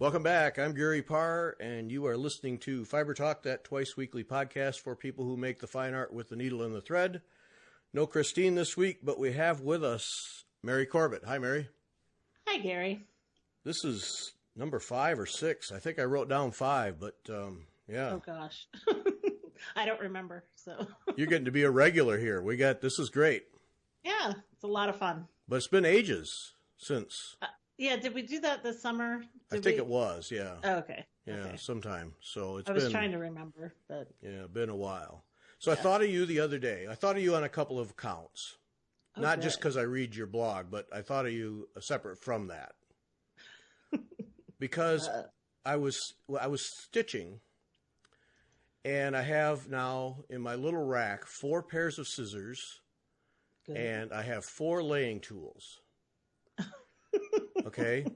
Welcome back. I'm Gary Parr, and you are listening to Fiber Talk, that twice-weekly podcast for people who make the fine art with the needle and the thread. No Christine this week, but we have with us Mary Corbet. Hi, Mary. Hi, Gary. This is number 5 or 6. I think I wrote down 5, but yeah. Oh, gosh. I don't remember, so. You're getting to be a regular here. This is great. Yeah, it's a lot of fun. But it's been ages since. Yeah, did we do that this summer? I think it was, yeah. Oh, okay. Yeah, okay. Sometime. So I was trying to remember, but. Yeah, been a while. So yeah. I thought of you the other day. I thought of you on a couple of accounts. Oh, not just because I read your blog, but I thought of you separate from that. Because I was stitching, and I have now in my little rack 4 pairs of scissors, good. And I have 4 laying tools. Okay?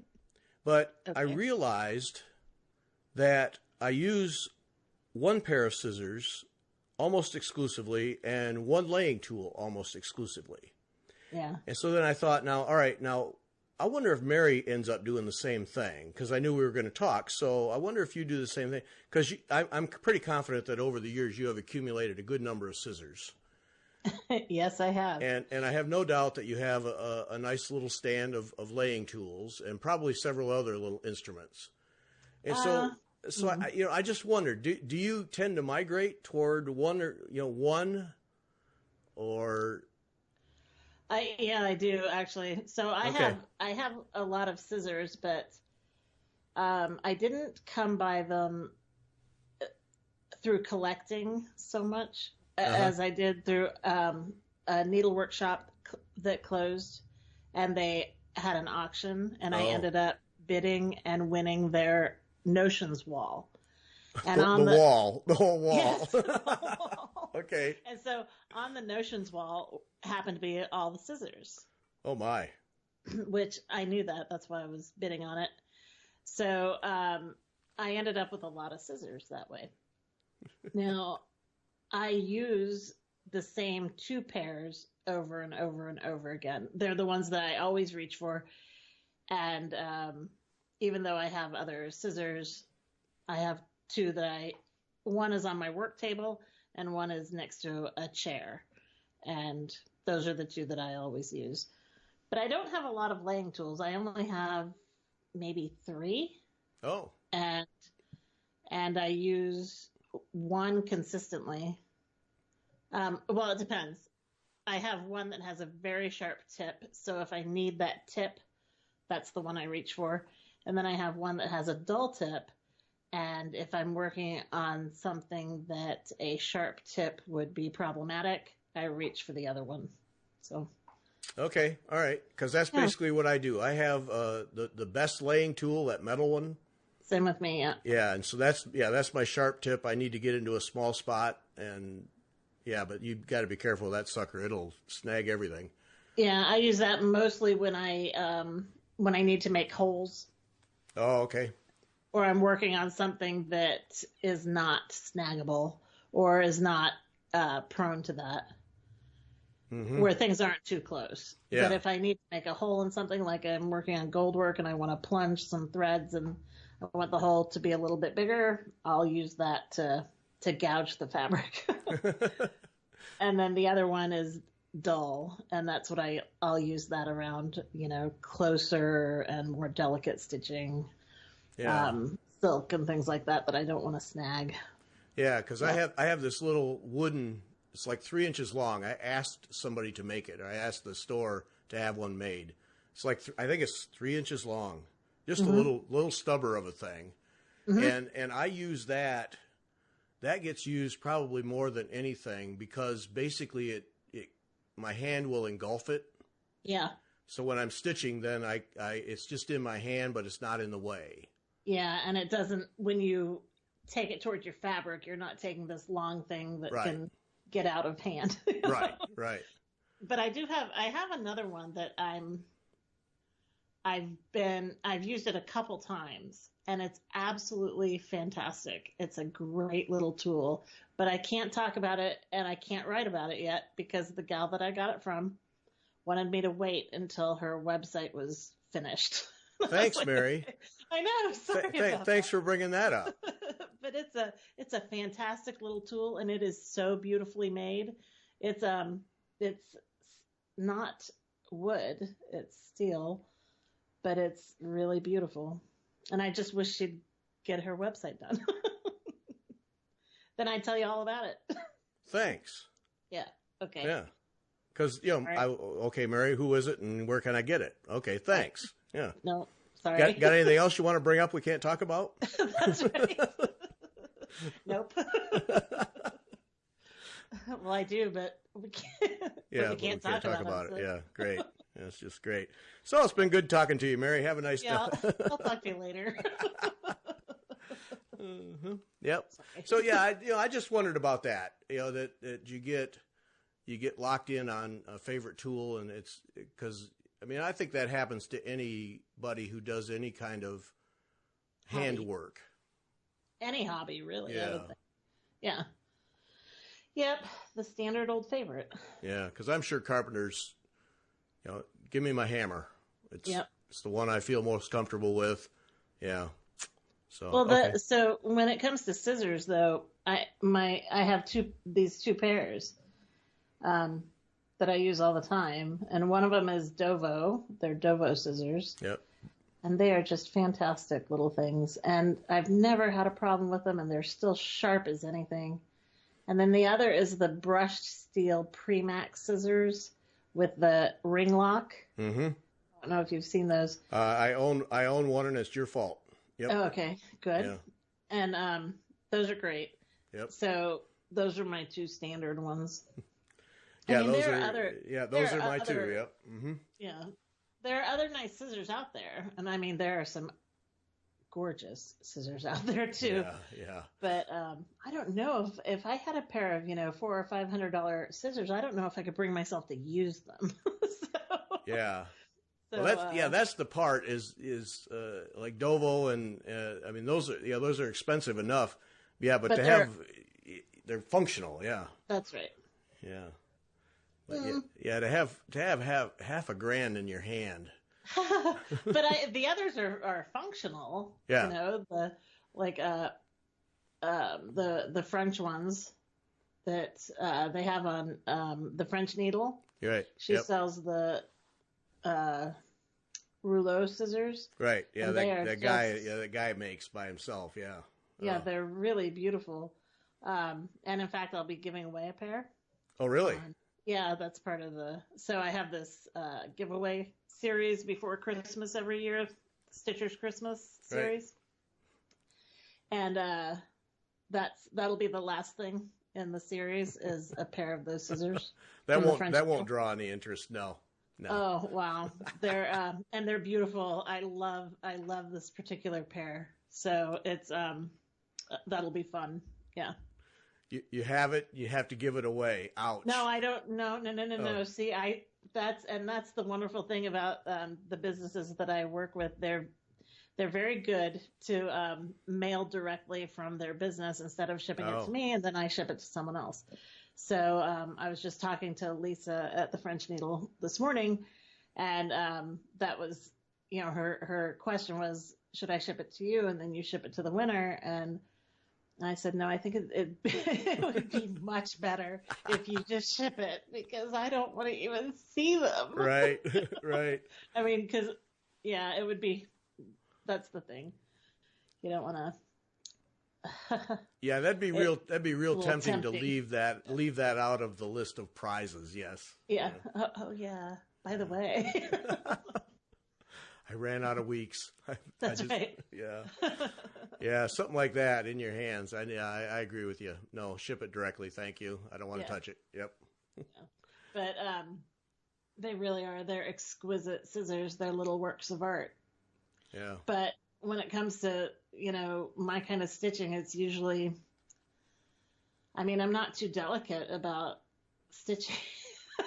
But okay. I realized that I use 1 pair of scissors almost exclusively and 1 laying tool almost exclusively. Yeah. And so then I thought, all right, I wonder if Mary ends up doing the same thing, because I knew we were going to talk. So I wonder if you do the same thing, because I'm pretty confident that over the years you have accumulated a good number of scissors. Yes, I have. And I have no doubt that you have a nice little stand of laying tools and probably several other little instruments. And so I just wondered, do you tend to migrate toward one or? I do actually. So I have a lot of scissors, but I didn't come by them through collecting so much as I did through a needlework shop that closed, and they had an auction, and I ended up bidding and winning their notions wall. And the whole wall. Yes, the whole wall. Okay. And so on the notions wall happened to be all the scissors. Oh my. Which I knew that. That's why I was bidding on it. So I ended up with a lot of scissors that way. Now, I use the same 2 pairs over and over and over again. They're the ones that I always reach for. And even though I have other scissors, I have 2 that one is on my work table and one is next to a chair. And those are the 2 that I always use. But I don't have a lot of laying tools. I only have maybe 3. Oh. And I use 1 consistently. Well, it depends. I have one that has a very sharp tip. So if I need that tip, that's the one I reach for. And then I have one that has a dull tip. And if I'm working on something that a sharp tip would be problematic, I reach for the other one. So. Okay. All right. Because that's basically what I do. I have the best laying tool, that metal one. Same with me. Yeah. Yeah. And so that's my sharp tip. I need to get into a small spot, and but you've got to be careful with that sucker. It'll snag everything. Yeah. I use that mostly when I need to make holes. Oh, okay. Or I'm working on something that is not snaggable or is not prone to that, where things aren't too close. Yeah. But if I need to make a hole in something, like I'm working on gold work and I want to plunge some threads and I want the hole to be a little bit bigger, I'll use that to gouge the fabric. And then the other one is dull, and that's what I'll use that around, closer and more delicate stitching. Yeah. Silk and things like that I don't want to snag. Yeah, because I have this little wooden, it's like 3 inches long. I asked somebody to make it, or I asked the store to have one made. It's like, I think it's 3 inches long, just a little stubber of a thing. And I use that. That gets used probably more than anything, because basically my hand will engulf it. Yeah. So when I'm stitching, then it's just in my hand, but it's not in the way. Yeah, and it doesn't, when you take it towards your fabric, you're not taking this long thing that can get out of hand. Right. But I have another one that I've used it a couple times, and it's absolutely fantastic. It's a great little tool, but I can't talk about it and I can't write about it yet because the gal that I got it from wanted me to wait until her website was finished. Thanks, Mary. I know. Sorry about Thanks for bringing that up. But it's a fantastic little tool, and it is so beautifully made. It's not wood, it's steel, but it's really beautiful. And I just wish she'd get her website done. Then I'd tell you all about it. Thanks. Yeah. Okay. Yeah. Because, you know, Right. okay, Mary, who is it and where can I get it? Okay, thanks. Yeah. No, sorry. Got anything else you want to bring up we can't talk about? That's right. Nope. Well, I do, but we can't. Yeah, we can't talk about it. So. Yeah, great. That's just great. So it's been good talking to you, Mary. Have a nice day. Yeah, I'll talk to you later. Yep. Sorry. So yeah, I just wondered about that. That you get locked in on a favorite tool, and it's because I think that happens to anybody who does any kind of handwork. Any hobby, really. Yeah. I would think. Yeah. Yep. The standard old favorite. Yeah, because I'm sure carpenters, give me my hammer. It's the one I feel most comfortable with. Yeah. So well, so when it comes to scissors, though, I have these two pairs that I use all the time, and one of them is Dovo. They're Dovo scissors. Yep. And they are just fantastic little things, and I've never had a problem with them, and they're still sharp as anything. And then the other is the brushed steel Premax scissors with the ring lock. Mm-hmm. I don't know if you've seen those. I own one, and it's your fault. Yep. Oh, okay, good. Yeah. And those are great. Yep. So those are my two standard ones. Yeah, those are my two. Yep. Mm-hmm. Yeah, there are other nice scissors out there, and there are some gorgeous scissors out there too. Yeah. But I don't know if I had a pair of $400 or $500 scissors, I don't know if I could bring myself to use them. Yeah. So, Well, that's the part is like Dovo and those are expensive enough. Yeah, but they're functional. Yeah. That's right. Yeah. But to have half a grand in your hand. But the others are functional. Yeah. The French ones that they have on the French needle. You're right. She sells the rouleau scissors. Right. Yeah. That guy makes by himself. Yeah. Yeah, they're really beautiful. And in fact, I'll be giving away a pair. Oh, really? Yeah, that's part of so I have this giveaway series before Christmas every year, Stitcher's Christmas series. Right. And that'll be the last thing in the series is a pair of those scissors. that won't draw any interest, no. Oh, wow. They're beautiful. I love this particular pair. So it's that'll be fun. Yeah. You have it. You have to give it away. Ouch. No, I don't. No. See, that's the wonderful thing about the businesses that I work with. They're very good to mail directly from their business instead of shipping it to me, and then I ship it to someone else. So I was just talking to Lisa at the French Needle this morning, and that was, her question was, should I ship it to you and then you ship it to the winner? And I said, no, I think it would be much better if you just ship it because I don't want to even see them. Right. Because, it would be, that's the thing. You don't want to. Yeah, that'd be real tempting to leave that out of the list of prizes. Yes. Yeah. Oh yeah. By the way. I ran out of weeks. That's right. Yeah. Yeah, something like that in your hands. I agree with you. No, ship it directly. Thank you. I don't want to touch it. Yep. Yeah. But they really are. They're exquisite scissors. They're little works of art. Yeah. But when it comes to, my kind of stitching, it's usually, I'm not too delicate about stitching,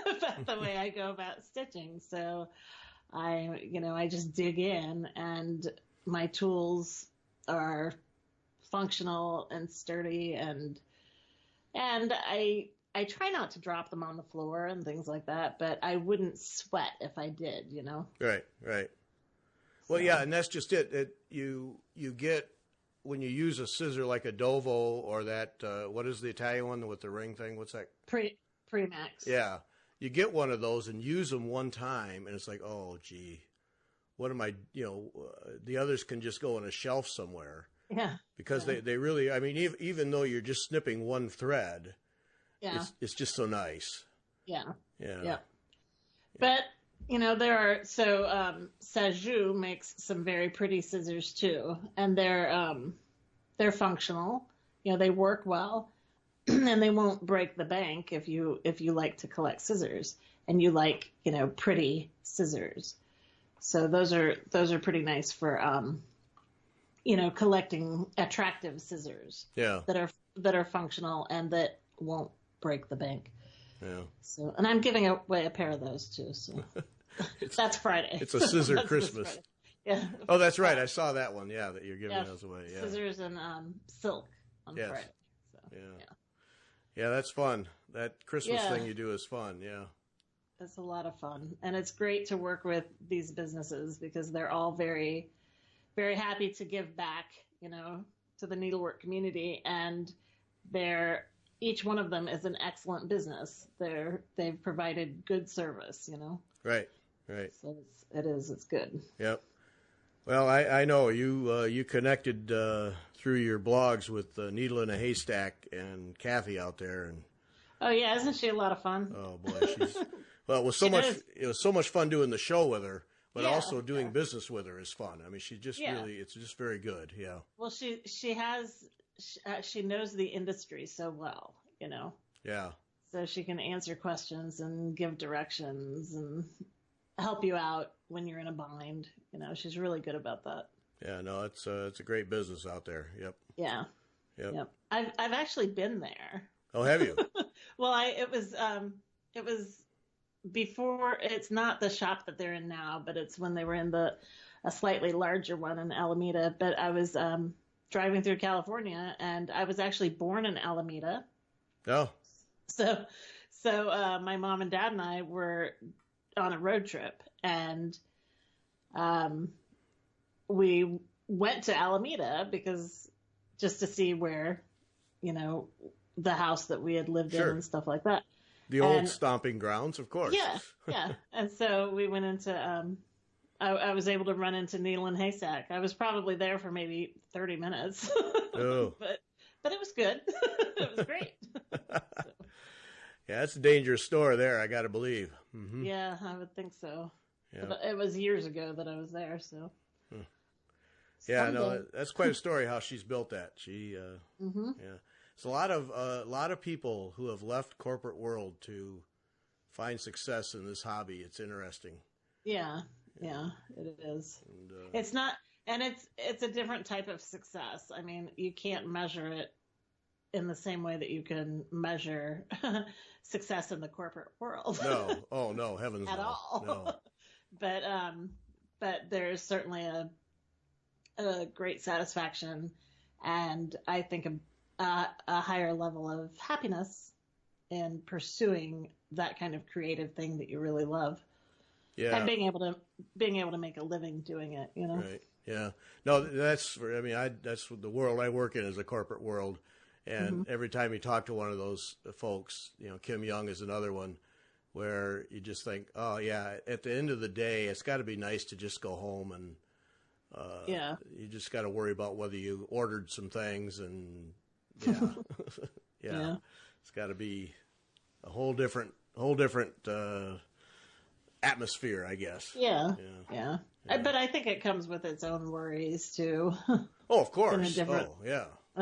about the way I go about stitching. So I just dig in, and my tools are functional and sturdy, and I try not to drop them on the floor and things like that, but I wouldn't sweat if I did, Right. Well, yeah, and that's just it. You get when you use a scissor like a Dovo or that what is the Italian one with the ring thing? What's that? Premax. Yeah, you get one of those and use them one time, and it's like, oh, gee, what am I? The others can just go on a shelf somewhere. Yeah. Because they really, I mean, even though you're just snipping one thread, it's just so nice. Yeah. Yeah. Yeah. But, there are, Sajou makes some very pretty scissors too. And they're functional. They work well and they won't break the bank if you like to collect scissors and you like, pretty scissors. So those are pretty nice for, collecting attractive scissors. Yeah. That are functional and that won't break the bank. Yeah. So, and I'm giving away a pair of those too. So that's Friday. It's a scissor Christmas. Yeah. Oh, that's right. I saw that one. Yeah, that you're giving those away. Yeah. Scissors and silk on Friday. So, yeah, that's fun. That Christmas thing you do is fun. Yeah. It's a lot of fun, and it's great to work with these businesses because they're all very, very happy to give back, to the needlework community, and each one of them is an excellent business. They've provided good service, Right. So it's good. Yep. Well, I know you connected through your blogs with Needle in a Haystack and Kathy out there, and oh yeah, isn't she a lot of fun? Oh boy, well, it was so much fun doing the show with her. But also doing business with her is fun. I mean, she just it's just very good. Yeah. Well, she knows the industry so well, Yeah. So she can answer questions and give directions and help you out when you're in a bind. She's really good about that. Yeah. No, it's a great business out there. Yep. Yeah. Yep. I've actually been there. Oh, have you? Well, it was before. It's not the shop that they're in now, but it's when they were in a slightly larger one in Alameda. But I was driving through California, and I was actually born in Alameda. Oh. So my mom and dad and I were on a road trip, and we went to Alameda because just to see where, the house that we had lived in and stuff like that. The old stomping grounds, of course. Yeah, yeah. And so we went into, I was able to run into Needle and Haystack. I was probably there for maybe 30 minutes. Oh. But it was good. It was great. So. Yeah, it's a dangerous store there, I got to believe. Mm-hmm. Yeah, I would think so. Yeah. But it was years ago that I was there, so. Yeah, no, that's quite a story how she's built that. Yeah. It's a lot of people who have left corporate world to find success in this hobby. It's interesting. Yeah, it is. And, it's not, and it's a different type of success. I mean, you can't measure it in the same way that you can measure success in the corporate world. No, oh no, heavens at no. all. No. But there's certainly a great satisfaction, and I think a higher level of happiness in pursuing that kind of creative thing that you really love. Yeah. And being able to make a living doing it, Right. Yeah. No, that's the world I work in is a corporate world. And every time you talk to one of those folks, Kim Young is another one where you just think, oh yeah, at the end of the day, it's got to be nice to just go home and, you just got to worry about whether you ordered some things and yeah. It's got to be a whole different atmosphere, I guess. Yeah. But I think it comes with its own worries too. Oh, of course. On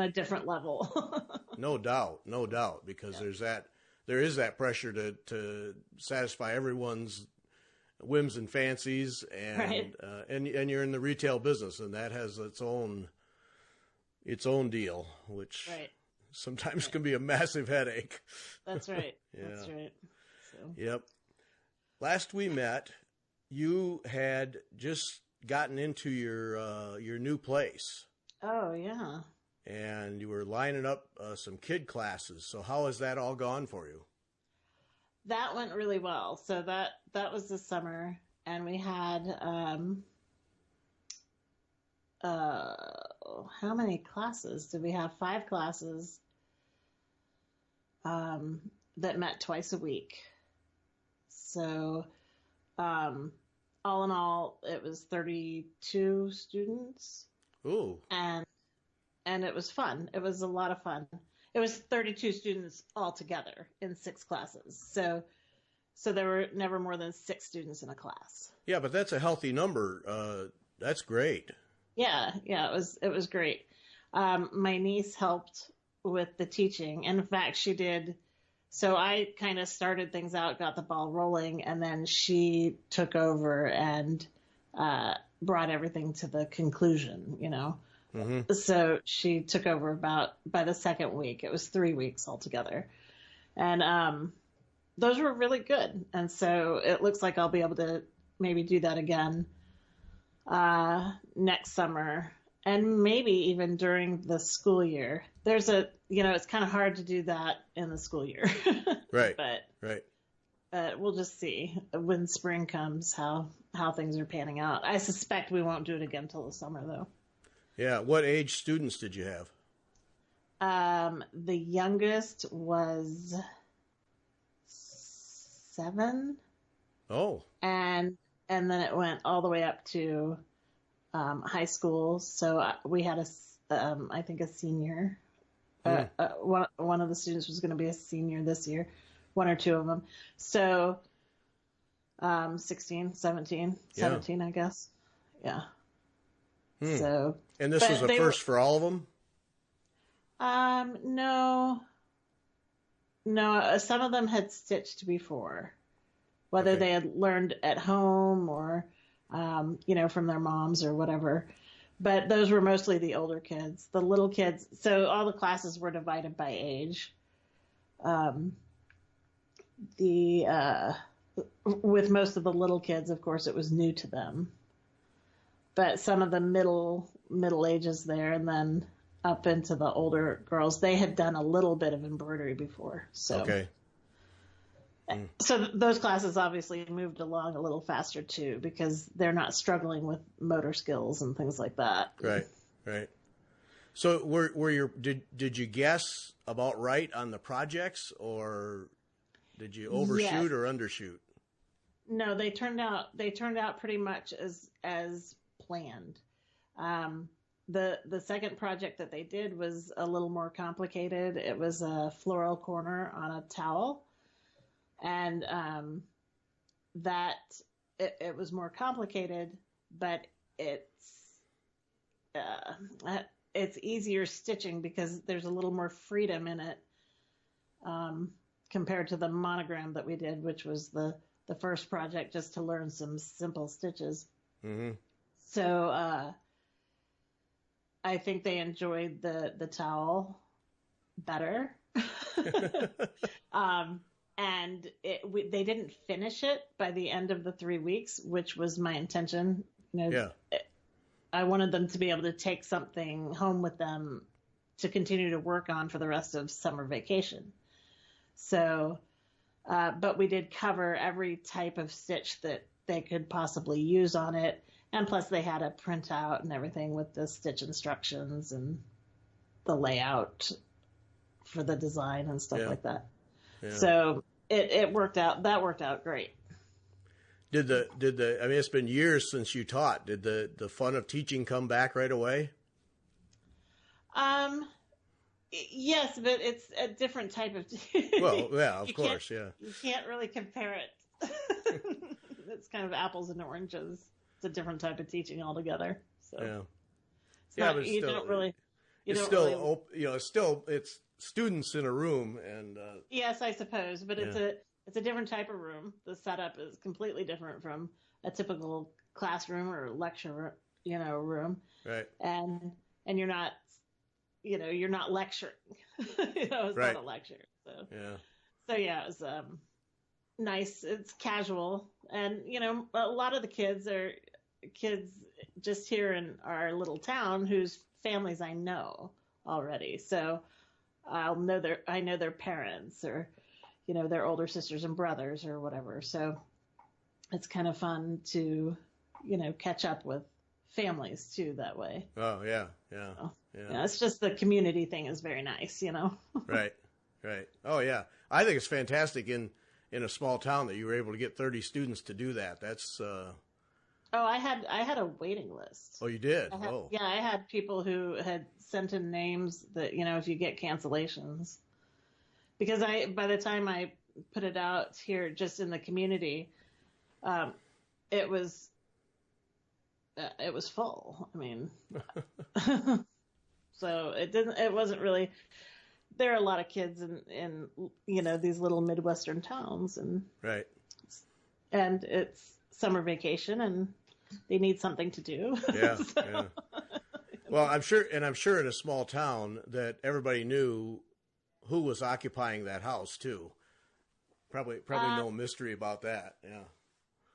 a different level. No doubt, because there is that pressure to satisfy everyone's whims and fancies, and right. And you're in the retail business, and that has its own deal, which sometimes can be a massive headache. That's right. That's right. So. Yep. Last we met, you had just gotten into your new place. Oh yeah. And you were lining up some kid classes. So how has that all gone for you? That went really well. So that was this summer, and we had how many classes did we have? 5 classes that met twice a week. So all in all, it was 32 students. Ooh. And it was fun. It was a lot of fun. It was 32 students altogether in 6 classes. So there were never more than 6 students in a class. Yeah, but that's a healthy number. That's great. Yeah, it was great. My niece helped with the teaching. In fact, she did. So I kind of started things out, got the ball rolling, and then she took over and brought everything to the conclusion, you know. Mm-hmm. So she took over by the second week. It was 3 weeks altogether. And those were really good. And so it looks like I'll be able to maybe do that again next summer, and maybe even during the school year. There's it's kind of hard to do that in the school year. Right. But we'll just see when spring comes how things are panning out. I suspect we won't do it again till the summer, though. Yeah. What age students did you have? The youngest was 7. Oh. And then it went all the way up to high school. So we had I think a senior. One of the students was going to be a senior this year, 1 or 2 of them. So 16, 17, I guess. Yeah. So. And this was a first for all of them? No. Some of them had stitched before, whether they had learned at home or, from their moms or whatever. But those were mostly the older kids. The little kids, so all the classes were divided by age. With most of the little kids, of course, it was new to them. But some of the middle ages there, and then up into the older girls, they had done a little bit of embroidery before. So, okay. So those classes obviously moved along a little faster too, because they're not struggling with motor skills and things like that. Right. So did you guess about right on the projects, or did you overshoot or undershoot? No, they turned out pretty much as planned. The second project that they did was a little more complicated. It was a floral corner on a towel. And it was more complicated, but it's easier stitching because there's a little more freedom in it compared to the monogram that we did, which was the first project, just to learn some simple stitches. Mm-hmm. So I think they enjoyed the towel better. And they didn't finish it by the end of the 3 weeks, which was my intention. I wanted them to be able to take something home with them to continue to work on for the rest of summer vacation. So, but we did cover every type of stitch that they could possibly use on it. And plus they had a printout and everything with the stitch instructions and the layout for the design and stuff like that. Yeah. So it worked out. That worked out great. Did the I mean, it's been years since you taught. Did the fun of teaching come back right away? Yes, but it's a different type of. Well, yeah, of course, yeah. You can't really compare it. It's kind of apples and oranges. It's a different type of teaching altogether. So it's students in a room, and yes, I suppose, but it's a different type of room. The setup is completely different from a typical classroom or lecture, room. Right. And you're not, you're not lecturing. It's not a lecture. So it was nice. It's casual, and a lot of the kids are kids just here in our little town whose families I know already. So I know their parents, or their older sisters and brothers or whatever. So it's kind of fun to catch up with families too that way. Oh, yeah. So, Yeah. yeah, it's just the community thing is very nice, you know. Right. Oh, yeah. I think it's fantastic in a small town that you were able to get 30 students to do that. That's Oh, I had a waiting list. Oh, you did? Yeah, I had people who had sent in names that, you know, if you get cancellations. Because by the time I put it out here just in the community, it was full. I mean, so it wasn't really, there are a lot of kids in you know, these little Midwestern towns, and right. And it's summer vacation and they need something to do. Yeah. Yeah. Well, I'm sure in a small town that everybody knew who was occupying that house too. Probably no mystery about that. Yeah.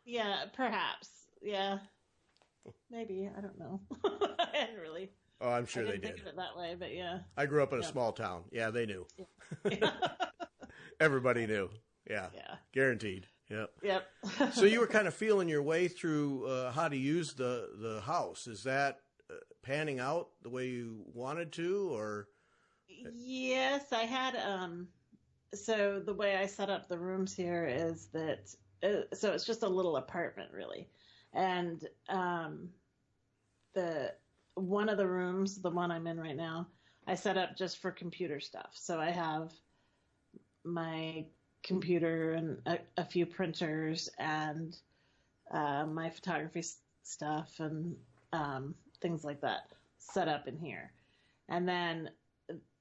Yeah, perhaps. Yeah. Maybe. I don't know. I hadn't really. Oh, I'm sure I they didn't did. think of it that way, but yeah. I grew up in a small town. Yeah, they knew. Yeah. Everybody knew. Yeah. Yeah. Guaranteed. Yep. Yep. So you were kind of feeling your way through how to use the house. Is that panning out the way you wanted to, or? Yes, I had. So the way I set up the rooms here is that. So it's just a little apartment, really, and one of the rooms, the one I'm in right now, I set up just for computer stuff. So I have my computer and a few printers and my photography stuff and things like that set up in here. And then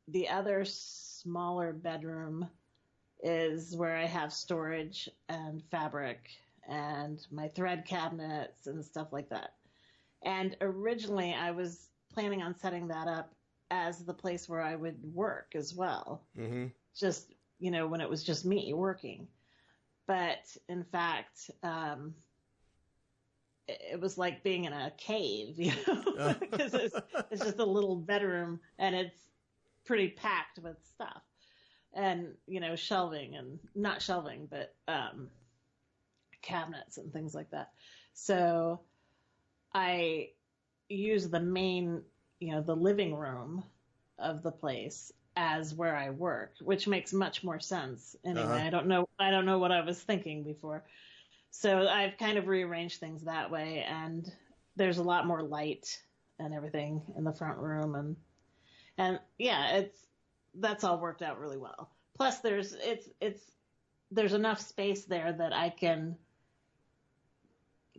the other smaller bedroom is where I have storage and fabric and my thread cabinets and stuff like that. And originally I was planning on setting that up as the place where I would work as well. Mm-hmm. Just, you know, when it was just me working. But in fact, it was like being in a cave, you know, because it's just a little bedroom and it's pretty packed with stuff and, you know, shelving and not shelving, but cabinets and things like that. So I use the main, you know, the living room of the place as where I work, which makes much more sense. Anyway, uh-huh. I don't know what I was thinking before. So I've kind of rearranged things that way, and there's a lot more light and everything in the front room, and yeah, that's all worked out really well. Plus there's enough space there that I can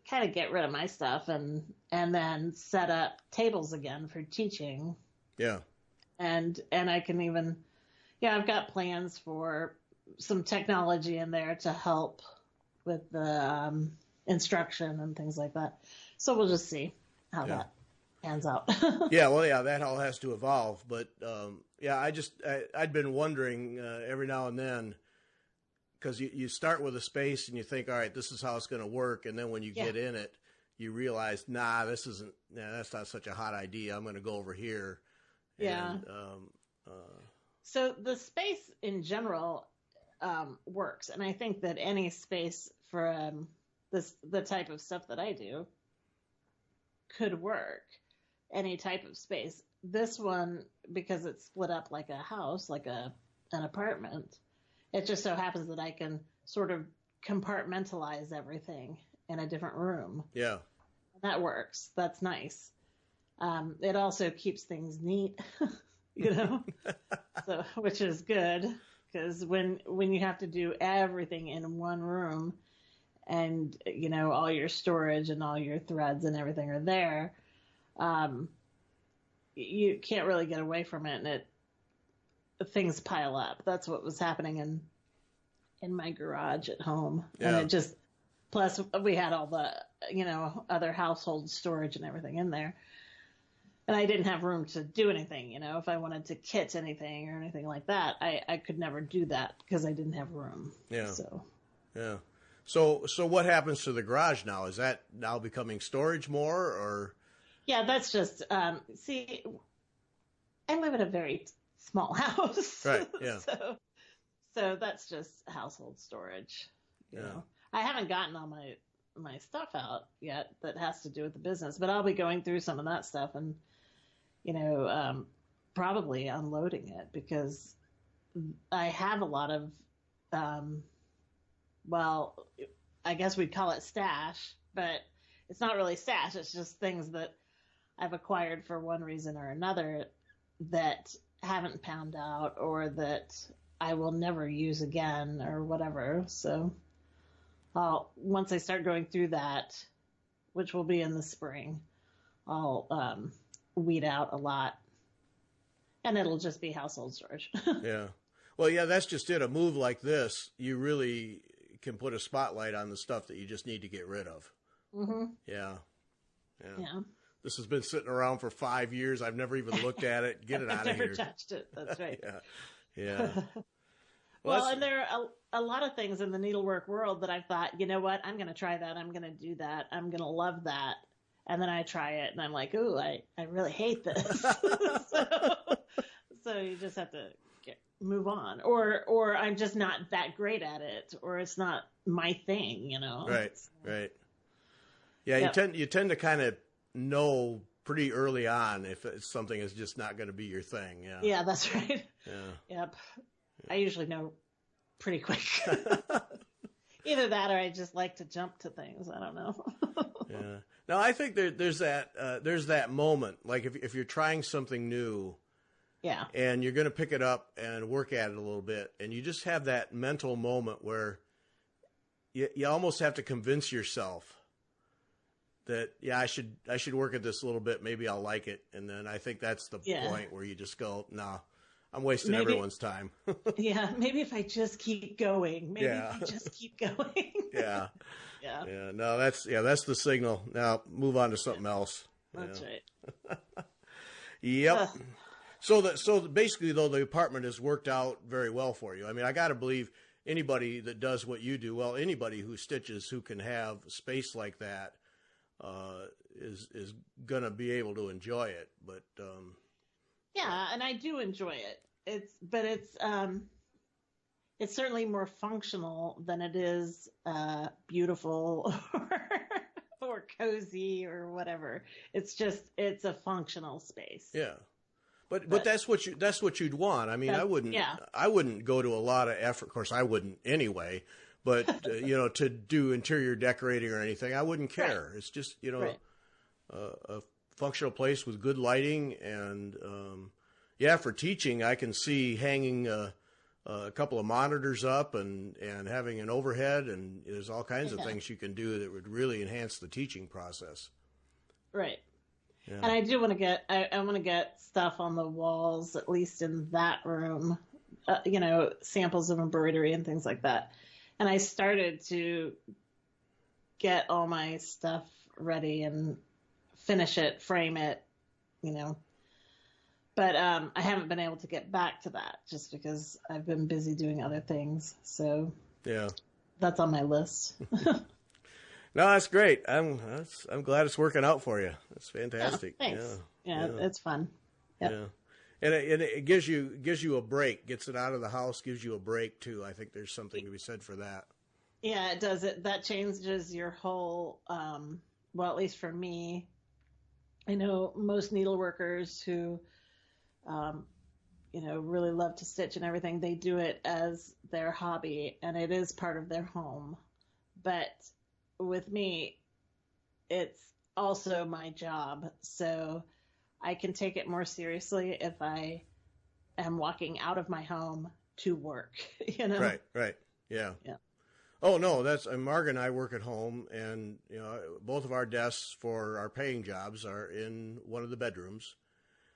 kind of get rid of my stuff and then set up tables again for teaching. Yeah. And I can even, yeah, I've got plans for some technology in there to help with the instruction and things like that. So we'll just see how that pans out. Yeah, well, yeah, that all has to evolve. But, yeah, I'd been wondering every now and then, because you start with a space and you think, all right, this is how it's going to work. And then when you get in it, you realize, that's not such a hot idea. I'm going to go over here. Yeah. So the space in general works, and I think that any space for the type of stuff that I do could work. Any type of space. This one, because it's split up like a house, like an apartment, it just so happens that I can sort of compartmentalize everything in a different room. Yeah. And that works. That's nice. It also keeps things neat, you know, so which is good, because when you have to do everything in one room and, you know, all your storage and all your threads and everything are there, you can't really get away from it, and things pile up. That's what was happening in my garage at home. Yeah. And it just, plus we had all the, you know, other household storage and everything in there. And I didn't have room to do anything, you know, if I wanted to kit anything or anything like that, I could never do that because I didn't have room. Yeah. So. Yeah. So what happens to the garage now? Is that now becoming storage more, or? Yeah, that's just, see, I live in a very small house. Right. Yeah. So that's just household storage. You know? I haven't gotten all my stuff out yet that has to do with the business, but I'll be going through some of that stuff and, probably unloading it because I have a lot of, well, I guess we'd call it stash, but it's not really stash. It's just things that I've acquired for one reason or another that haven't panned out or that I will never use again or whatever. So once I start going through that, which will be in the spring, I'll weed out a lot and it'll just be household storage. Yeah. Well, yeah, that's just it. A move like this, you really can put a spotlight on the stuff that you just need to get rid of. Mm-hmm. Yeah. Yeah. This has been sitting around for 5 years. I've never even looked at it. Get it out of here. I've never touched it. That's right. Yeah. Well, and there are a lot of things in the needlework world that I thought, you know what, I'm going to try that. I'm going to do that. I'm going to love that. And then I try it and I'm like, ooh, I really hate this. So you just have to move on. Or I'm just not that great at it. Or it's not my thing, Right, right. Yeah, yep. You tend to kind of know pretty early on if something is just not going to be your thing. Yeah. Yeah, that's right. Yeah. Yep. I usually know pretty quick. Either that or I just like to jump to things. I don't know. Yeah. No, I think there's that moment. Like if you're trying something new. Yeah. And you're going to pick it up and work at it a little bit. And you just have that mental moment where you almost have to convince yourself that, yeah, I should work at this a little bit. Maybe I'll like it. And then I think that's the point where you just go, nah, I'm wasting everyone's time. Yeah. Maybe if I just keep going, if I just keep going. Yeah. Yeah. Yeah. No, that's the signal. Now move on to something else. That's right. Yep. So basically, though, the apartment has worked out very well for you. I mean, I got to believe anybody that does what you do, well, anybody who stitches who can have space like that is going to be able to enjoy it. But yeah, and I do enjoy it. It's certainly more functional than it is beautiful or cozy or whatever. It's a functional space. Yeah. But that's what you'd want. I mean, I wouldn't go to a lot of effort. Of course, I wouldn't anyway. But to do interior decorating or anything, I wouldn't care. Right. It's just a functional place with good lighting and for teaching, I can see hanging a couple of monitors up and having an overhead, and there's all kinds of things you can do that would really enhance the teaching process. Right. Yeah. And I do want to get, I want to get stuff on the walls, at least in that room, samples of embroidery and things like that. And I started to get all my stuff ready and finish it, frame it, but I haven't been able to get back to that just because I've been busy doing other things. So yeah, that's on my list. No, that's great. I'm glad it's working out for you. It's fantastic. Yeah, thanks. Yeah, it's fun. Yep. Yeah, and it gives you a break. Gets it out of the house. Gives you a break too. I think there's something to be said for that. Yeah, it does. That changes your whole. Well, at least for me, I know most needleworkers who, really love to stitch and everything. They do it as their hobby, and it is part of their home, but with me, it's also my job. So I can take it more seriously if I am walking out of my home to work, Right. Yeah. Oh, no, Margaret and I work at home, and, both of our desks for our paying jobs are in one of the bedrooms.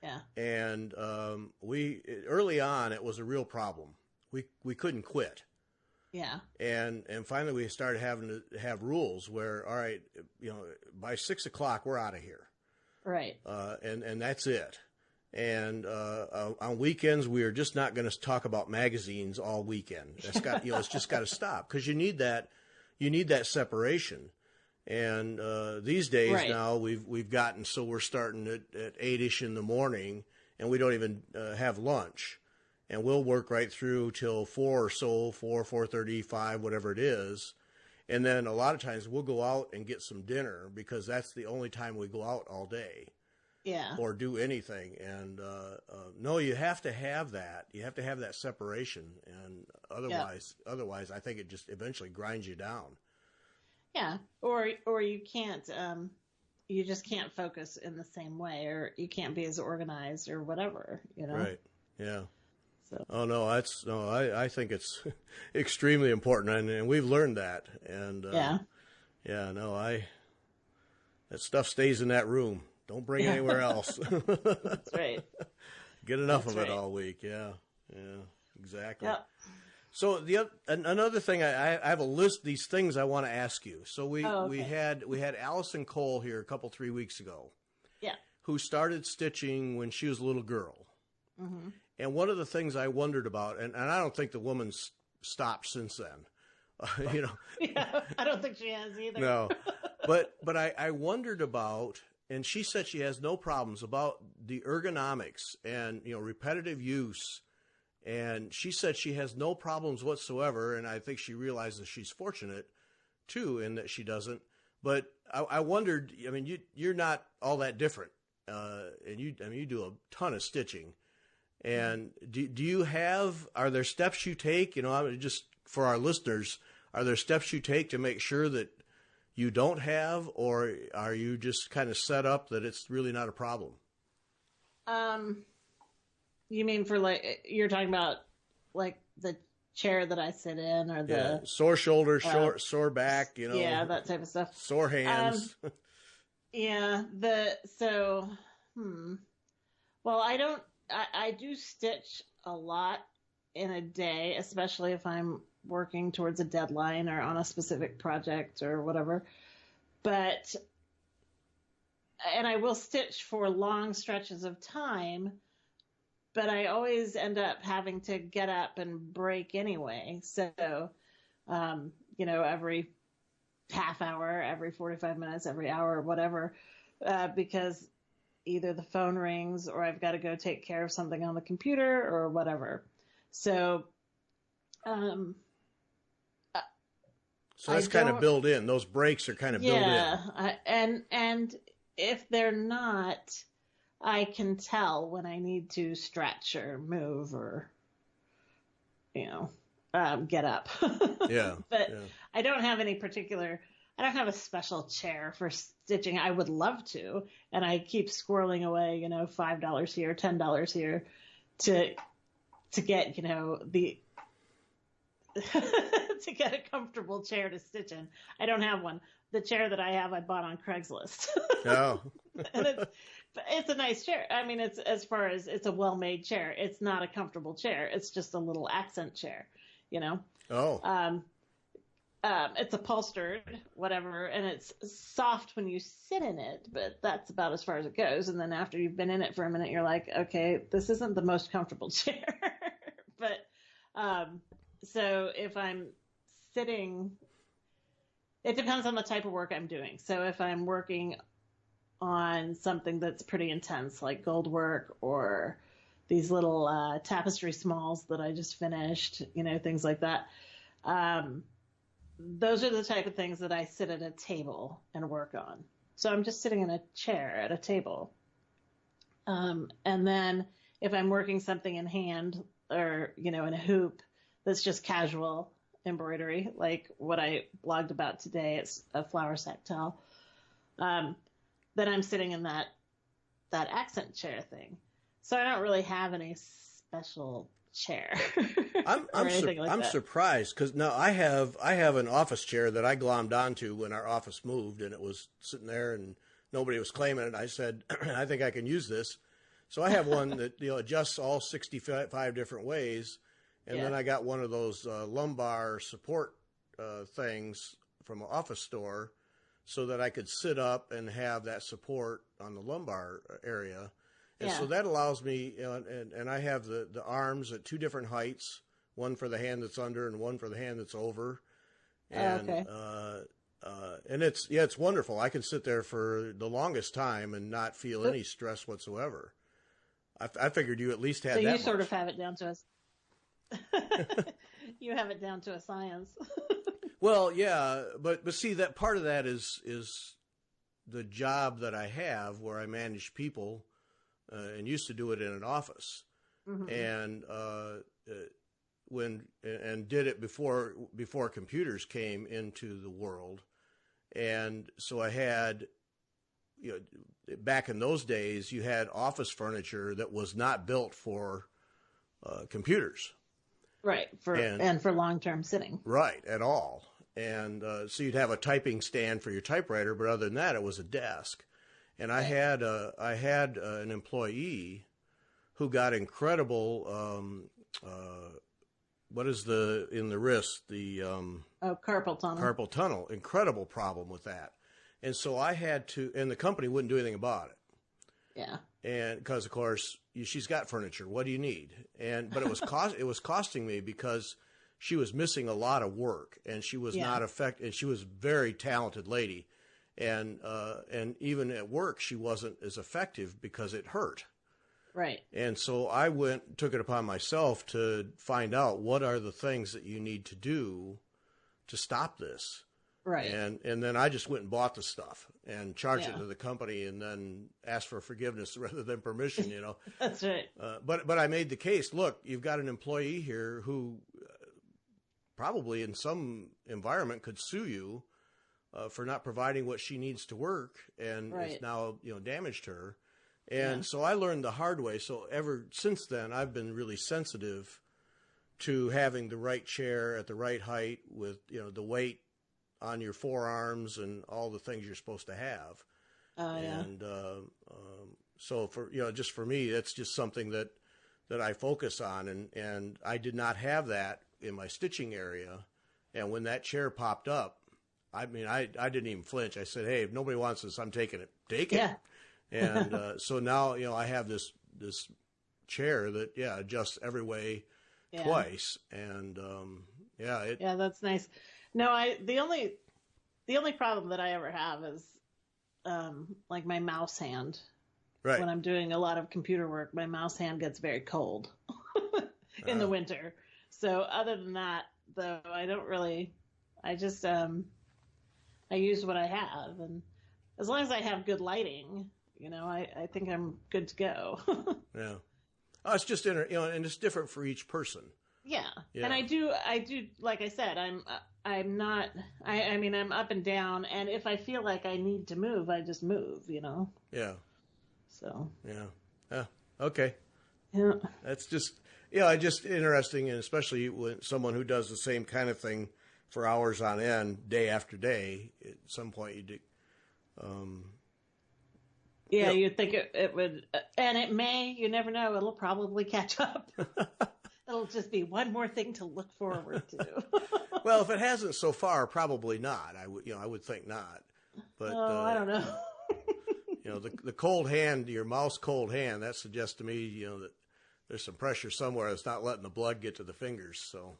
Yeah. And early on, it was a real problem. We couldn't quit. Yeah. And finally we started having to have rules where, all right, by 6:00 we're out of here. Right. And that's it. And on weekends we are just not going to talk about magazines all weekend. That's got it's just got to stop because you need that separation. And these days now we've gotten so we're starting at 8ish in the morning and we don't even have lunch. And we'll work right through till 4 or so, 4:30, 5, whatever it is. And then a lot of times we'll go out and get some dinner because that's the only time we go out all day. Yeah. Or do anything. And no, you have to have that. You have to have that separation. And otherwise, I think it just eventually grinds you down. Yeah. Or you can't, you just can't focus in the same way, or you can't be as organized or whatever, you know? Right. Yeah. So. Oh, no, I think it's extremely important. And we've learned that. And that stuff stays in that room. Don't bring it anywhere else. That's right. Get enough of it all week. Yeah, exactly. Yep. So another thing, I have a list of these things I want to ask you. So we had Allison Cole here 3 weeks ago. Yeah. Who started stitching when she was a little girl. Mm-hmm. And one of the things I wondered about, and I don't think the woman's stopped since then. Yeah, I don't think she has either. No, but I wondered about. And she said she has no problems about the ergonomics and, repetitive use. And she said she has no problems whatsoever. And I think she realizes she's fortunate, too, in that she doesn't. But I wondered, you're not all that different. And you do a ton of stitching. And are there steps you take, just for our listeners, are there steps you take to make sure that you don't have, or are you just kind of set up that it's really not a problem? You mean you're talking about like the chair that I sit in, or the sore shoulder, sore back, that type of stuff, sore hands. Well, I do stitch a lot in a day, especially if I'm working towards a deadline or on a specific project or whatever. And I will stitch for long stretches of time, but I always end up having to get up and break anyway. So, every half hour, every 45 minutes, every hour, whatever, because either the phone rings or I've got to go take care of something on the computer or whatever. So, so that's kind of built in. Those breaks are kind of built in. Yeah, and if they're not, I can tell when I need to stretch or move or, get up. Yeah. But yeah. I don't have a special chair for stitching. I would love to, and I keep squirreling away, $5 here, $10 here to get, to get a comfortable chair to stitch in. I don't have one. The chair that I have, I bought on Craigslist. Oh. And it's a nice chair. It's a well-made chair. It's not a comfortable chair. It's just a little accent chair, Oh. It's upholstered, whatever, and it's soft when you sit in it, but that's about as far as it goes. And then after you've been in it for a minute, you're like, okay, this isn't the most comfortable chair. But so if I'm sitting, it depends on the type of work I'm doing. So if I'm working on something that's pretty intense, like gold work or these little tapestry smalls that I just finished, things like that. Those are the type of things that I sit at a table and work on. So I'm just sitting in a chair at a table. And then if I'm working something in hand or, in a hoop that's just casual embroidery, like what I blogged about today, it's a flower sack towel, then I'm sitting in that accent chair thing. So I don't really have any special chair. I'm surprised because now I have an office chair that I glommed onto when our office moved, and it was sitting there and nobody was claiming it. I said, I think I can use this. So I have one that adjusts all 65 different ways, and then I got one of those lumbar support things from an office store, so that I could sit up and have that support on the lumbar area. And so that allows me, and I have the arms at two different heights, one for the hand that's under and one for the hand that's over. And, and it's wonderful. I can sit there for the longest time and not feel any stress whatsoever. I figured you at least had that. So you sort of have it down to you have it down to a science. Well, yeah, but see that part of that is the job that I have where I manage people, and used to do it in an office, Mm-hmm. and did it before computers came into the world, and so I had, back in those days, you had office furniture that was not built for computers. Right, and for long-term sitting. Right, at all. And so you'd have a typing stand for your typewriter, but other than that, it was a desk. And I had an employee who got incredible, what is in the wrist, the carpal tunnel. Carpal tunnel, incredible problem with that. And so I had to, and the company wouldn't do anything about it. Yeah. And because of course she's got furniture, what do you need? But it was costing me because she was missing a lot of work, and she was not effective. And she was a very talented lady, and even at work she wasn't as effective because it hurt. Right. And so I took it upon myself to find out what are the things that you need to do to stop this. Right. And then I just went and bought the stuff and charged it to the company, and then asked for forgiveness rather than permission, That's right. But I made the case, look, you've got an employee here who probably in some environment could sue you for not providing what she needs to work, and it's now, damaged her. And so I learned the hard way. So ever since then, I've been really sensitive to having the right chair at the right height with, the weight on your forearms and all the things you're supposed to have. And so just for me, that's just something that I focus on. And I did not have that in my stitching area. And when that chair popped up, I mean, I didn't even flinch. I said, hey, if nobody wants this, I'm taking it. Take it. Yeah. And so now, I have this chair that, adjusts every way twice. And that's nice. No, the only problem that I ever have is like my mouse hand. Right. When I'm doing a lot of computer work, my mouse hand gets very cold in the winter. So other than that, though, I don't really. I just I use what I have, and as long as I have good lighting, I think I'm good to go. Yeah. Oh, it's just and it's different for each person. Yeah. And I do, like I said, I'm not, I mean, I'm up and down, and if I feel like I need to move, I just move, Yeah. So. Yeah. Okay. Yeah. That's just, just interesting, and especially when someone who does the same kind of thing for hours on end, day after day, at some point you do. You'd think it would, and it may, you never know, it'll probably catch up. It'll just be one more thing to look forward to. Well, if it hasn't so far, probably not. I would think not. But I don't know. The cold hand, your mouse cold hand, that suggests to me, that there's some pressure somewhere that's not letting the blood get to the fingers. So.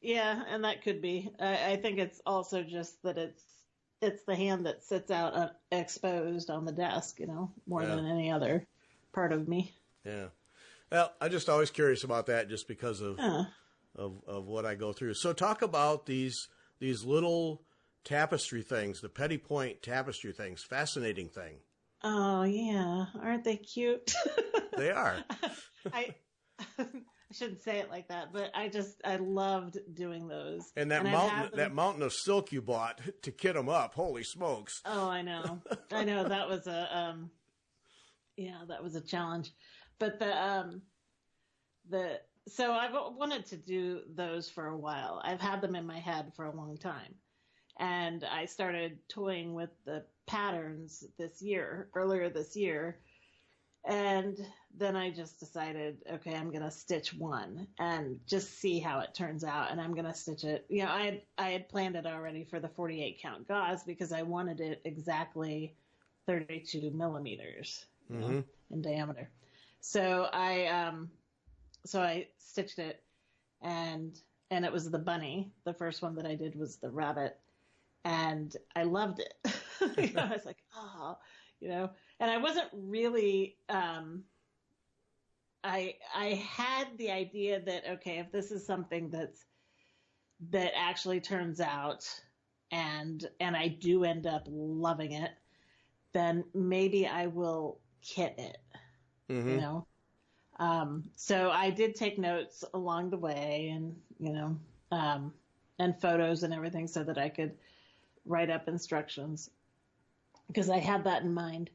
Yeah, and that could be. I think it's also just that it's the hand that sits out exposed on the desk, more than any other part of me. Yeah. Well, I'm just always curious about that, just because of what I go through. So talk about these little tapestry things, the Petit point tapestry things. Fascinating thing. Oh yeah, aren't they cute? They are. I shouldn't say it like that, but I loved doing those. And that mountain of silk you bought to kit them up. Holy smokes! Oh, I know. That was that was a challenge. But so I've wanted to do those for a while. I've had them in my head for a long time. And I started toying with the patterns earlier this year. And then I just decided, okay, I'm going to stitch one and just see how it turns out. And I'm going to stitch it. I had planned it already for the 48 count gauze because I wanted it exactly 32 millimeters in diameter. So I stitched it, and it was the bunny. The first one that I did was the rabbit, and I loved it. I was like, and I wasn't really. I had the idea that, okay, if this is something that's that actually turns out and I do end up loving it, then maybe I will kit it, Mm-hmm. you know? So I did take notes along the way and, and photos and everything so that I could write up instructions because I had that in mind.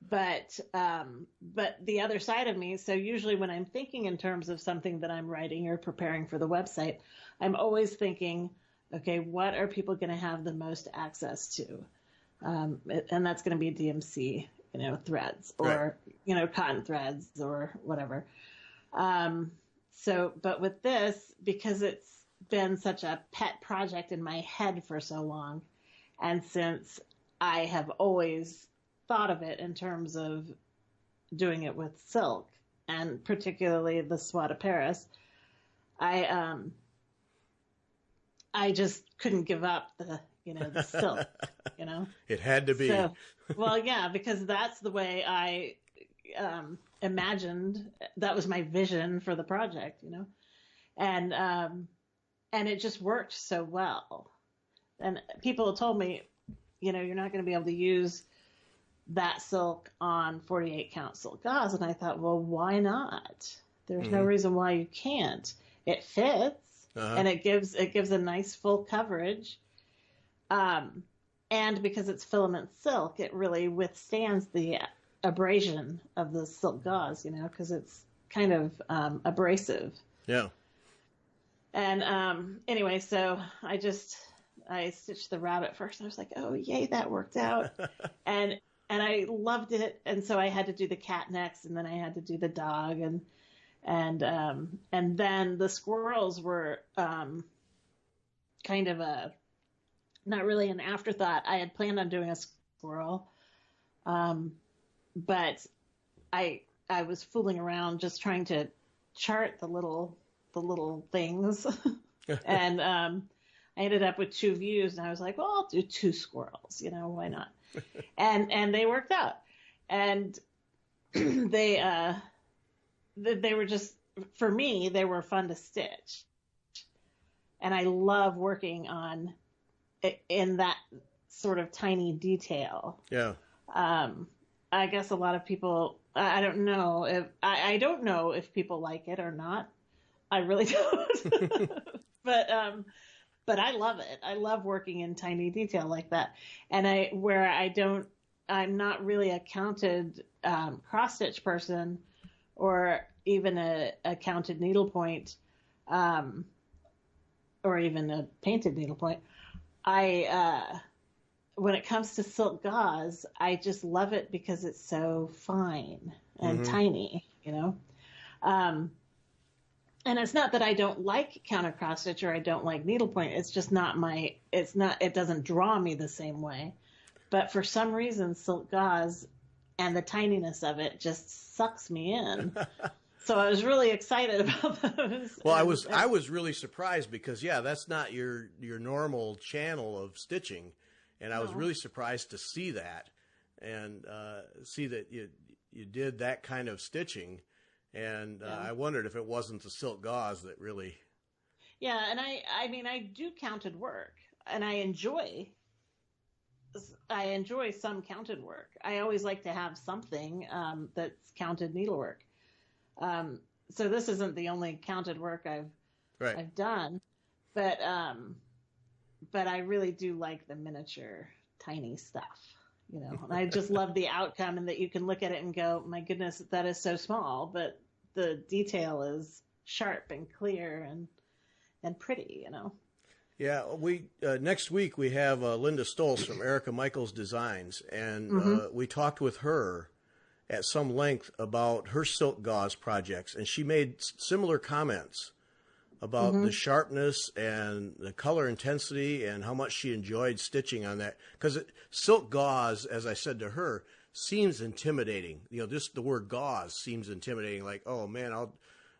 But the other side of me, so usually when I'm thinking in terms of something that I'm writing or preparing for the website, I'm always thinking, okay, what are people going to have the most access to? And that's going to be DMC, threads or, Right. cotton threads or whatever. But with this, because it's been such a pet project in my head for so long, and since I have always thought of it in terms of doing it with silk, and particularly the Soie de Paris, I just couldn't give up the silk, It had to be. So, well, yeah, because that's the way I imagined. That was my vision for the project, and it just worked so well. And people told me, you're not going to be able to use that silk on 48 count silk gauze. And I thought, well, why not? There's no reason why you can't. It fits and it gives a nice full coverage. And because it's filament silk, it really withstands the abrasion of the silk gauze, because it's kind of abrasive. Yeah. And anyway, so I stitched the rabbit first. I was like, oh, yay, that worked out. and I loved it. And so I had to do the cat next, and then I had to do the dog. And then the squirrels were kind of not really an afterthought. I had planned on doing a squirrel, but I was fooling around just trying to chart the little things, and I ended up with 2 views, and I was like, well, I'll do 2 squirrels, why not? and they worked out, and they were just, for me, they were fun to stitch, and I love working on in that sort of tiny detail. Yeah. I guess a lot of people, I don't know if people like it or not. I really don't. But I love it. I love working in tiny detail like that. And I'm not really a counted cross stitch person or even a counted needlepoint, or even a painted needlepoint. When it comes to silk gauze, I just love it because it's so fine and tiny, and it's not that I don't like counter cross stitch or I don't like needlepoint. It's just it doesn't draw me the same way. But for some reason, silk gauze and the tininess of it just sucks me in. So I was really excited about those. Well, I was really surprised because, yeah, that's not your normal channel of stitching. And I was really surprised to see that and see that you did that kind of stitching. And I wondered if it wasn't the silk gauze that really. Yeah, and I do counted work, and I enjoy some counted work. I always like to have something that's counted needlework. So this isn't the only counted work I've done, but I really do like the miniature tiny stuff, and I just love the outcome and that you can look at it and go, my goodness, that is so small, but the detail is sharp and clear and pretty, Yeah, we next week we have Linda Stolz from Erica Michaels Designs, and we talked with her at some length about her silk gauze projects, and she made similar comments about the sharpness and the color intensity and how much she enjoyed stitching on that. Because silk gauze, as I said to her, seems intimidating. Just the word gauze seems intimidating. Like, oh man,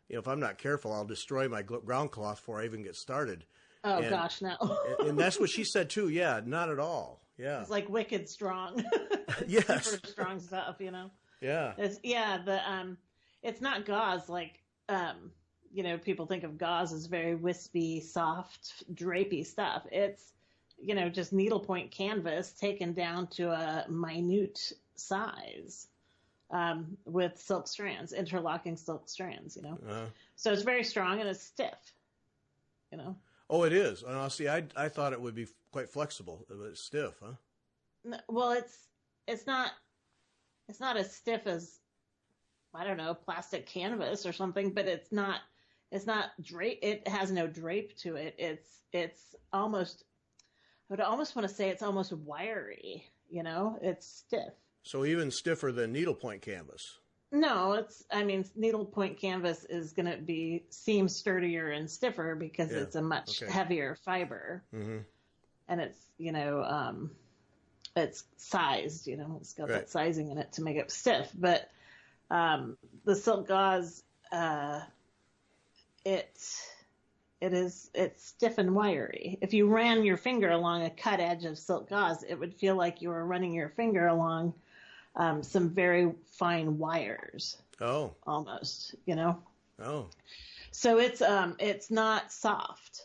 if I'm not careful, I'll destroy my ground cloth before I even get started. Oh, gosh, no. And that's what she said too. Yeah, not at all. Yeah. It's like wicked strong. Yes. Super strong stuff, Yeah. It's not gauze like, people think of gauze as very wispy, soft, drapey stuff. It's, just needlepoint canvas taken down to a minute size, with silk strands, interlocking silk strands, So it's very strong and it's stiff, Oh, it is. Oh, see, I thought it would be quite flexible, but it's stiff, huh? Well, it's not as stiff as, I don't know, plastic canvas or something, but it's not drape. It has no drape to it. It's almost, I would almost want to say it's almost wiry, it's stiff. So even stiffer than needlepoint canvas. No, needlepoint canvas is going to seem sturdier and stiffer because it's a much heavier fiber. Mm-hmm. And it's, it's sized, it's got that sizing in it to make it stiff. But the silk gauze, it's stiff and wiry. If you ran your finger along a cut edge of silk gauze, it would feel like you were running your finger along some very fine wires. Oh. Almost, Oh. So it's not soft.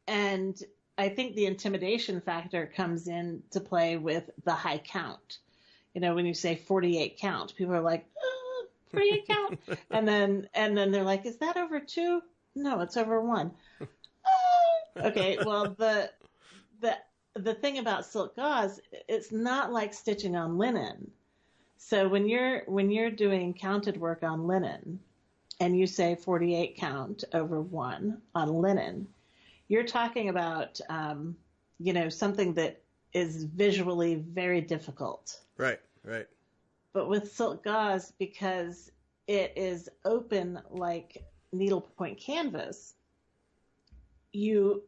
And I think the intimidation factor comes into play with the high count. When you say 48 count, people are like, 48 count. and then they're like, is that over 2? No, it's over 1. Okay. Well, the thing about silk gauze, it's not like stitching on linen. So when you're doing counted work on linen and you say 48 count over 1 on linen, you're talking about, something that is visually very difficult. Right. But with silk gauze, because it is open like needlepoint canvas, the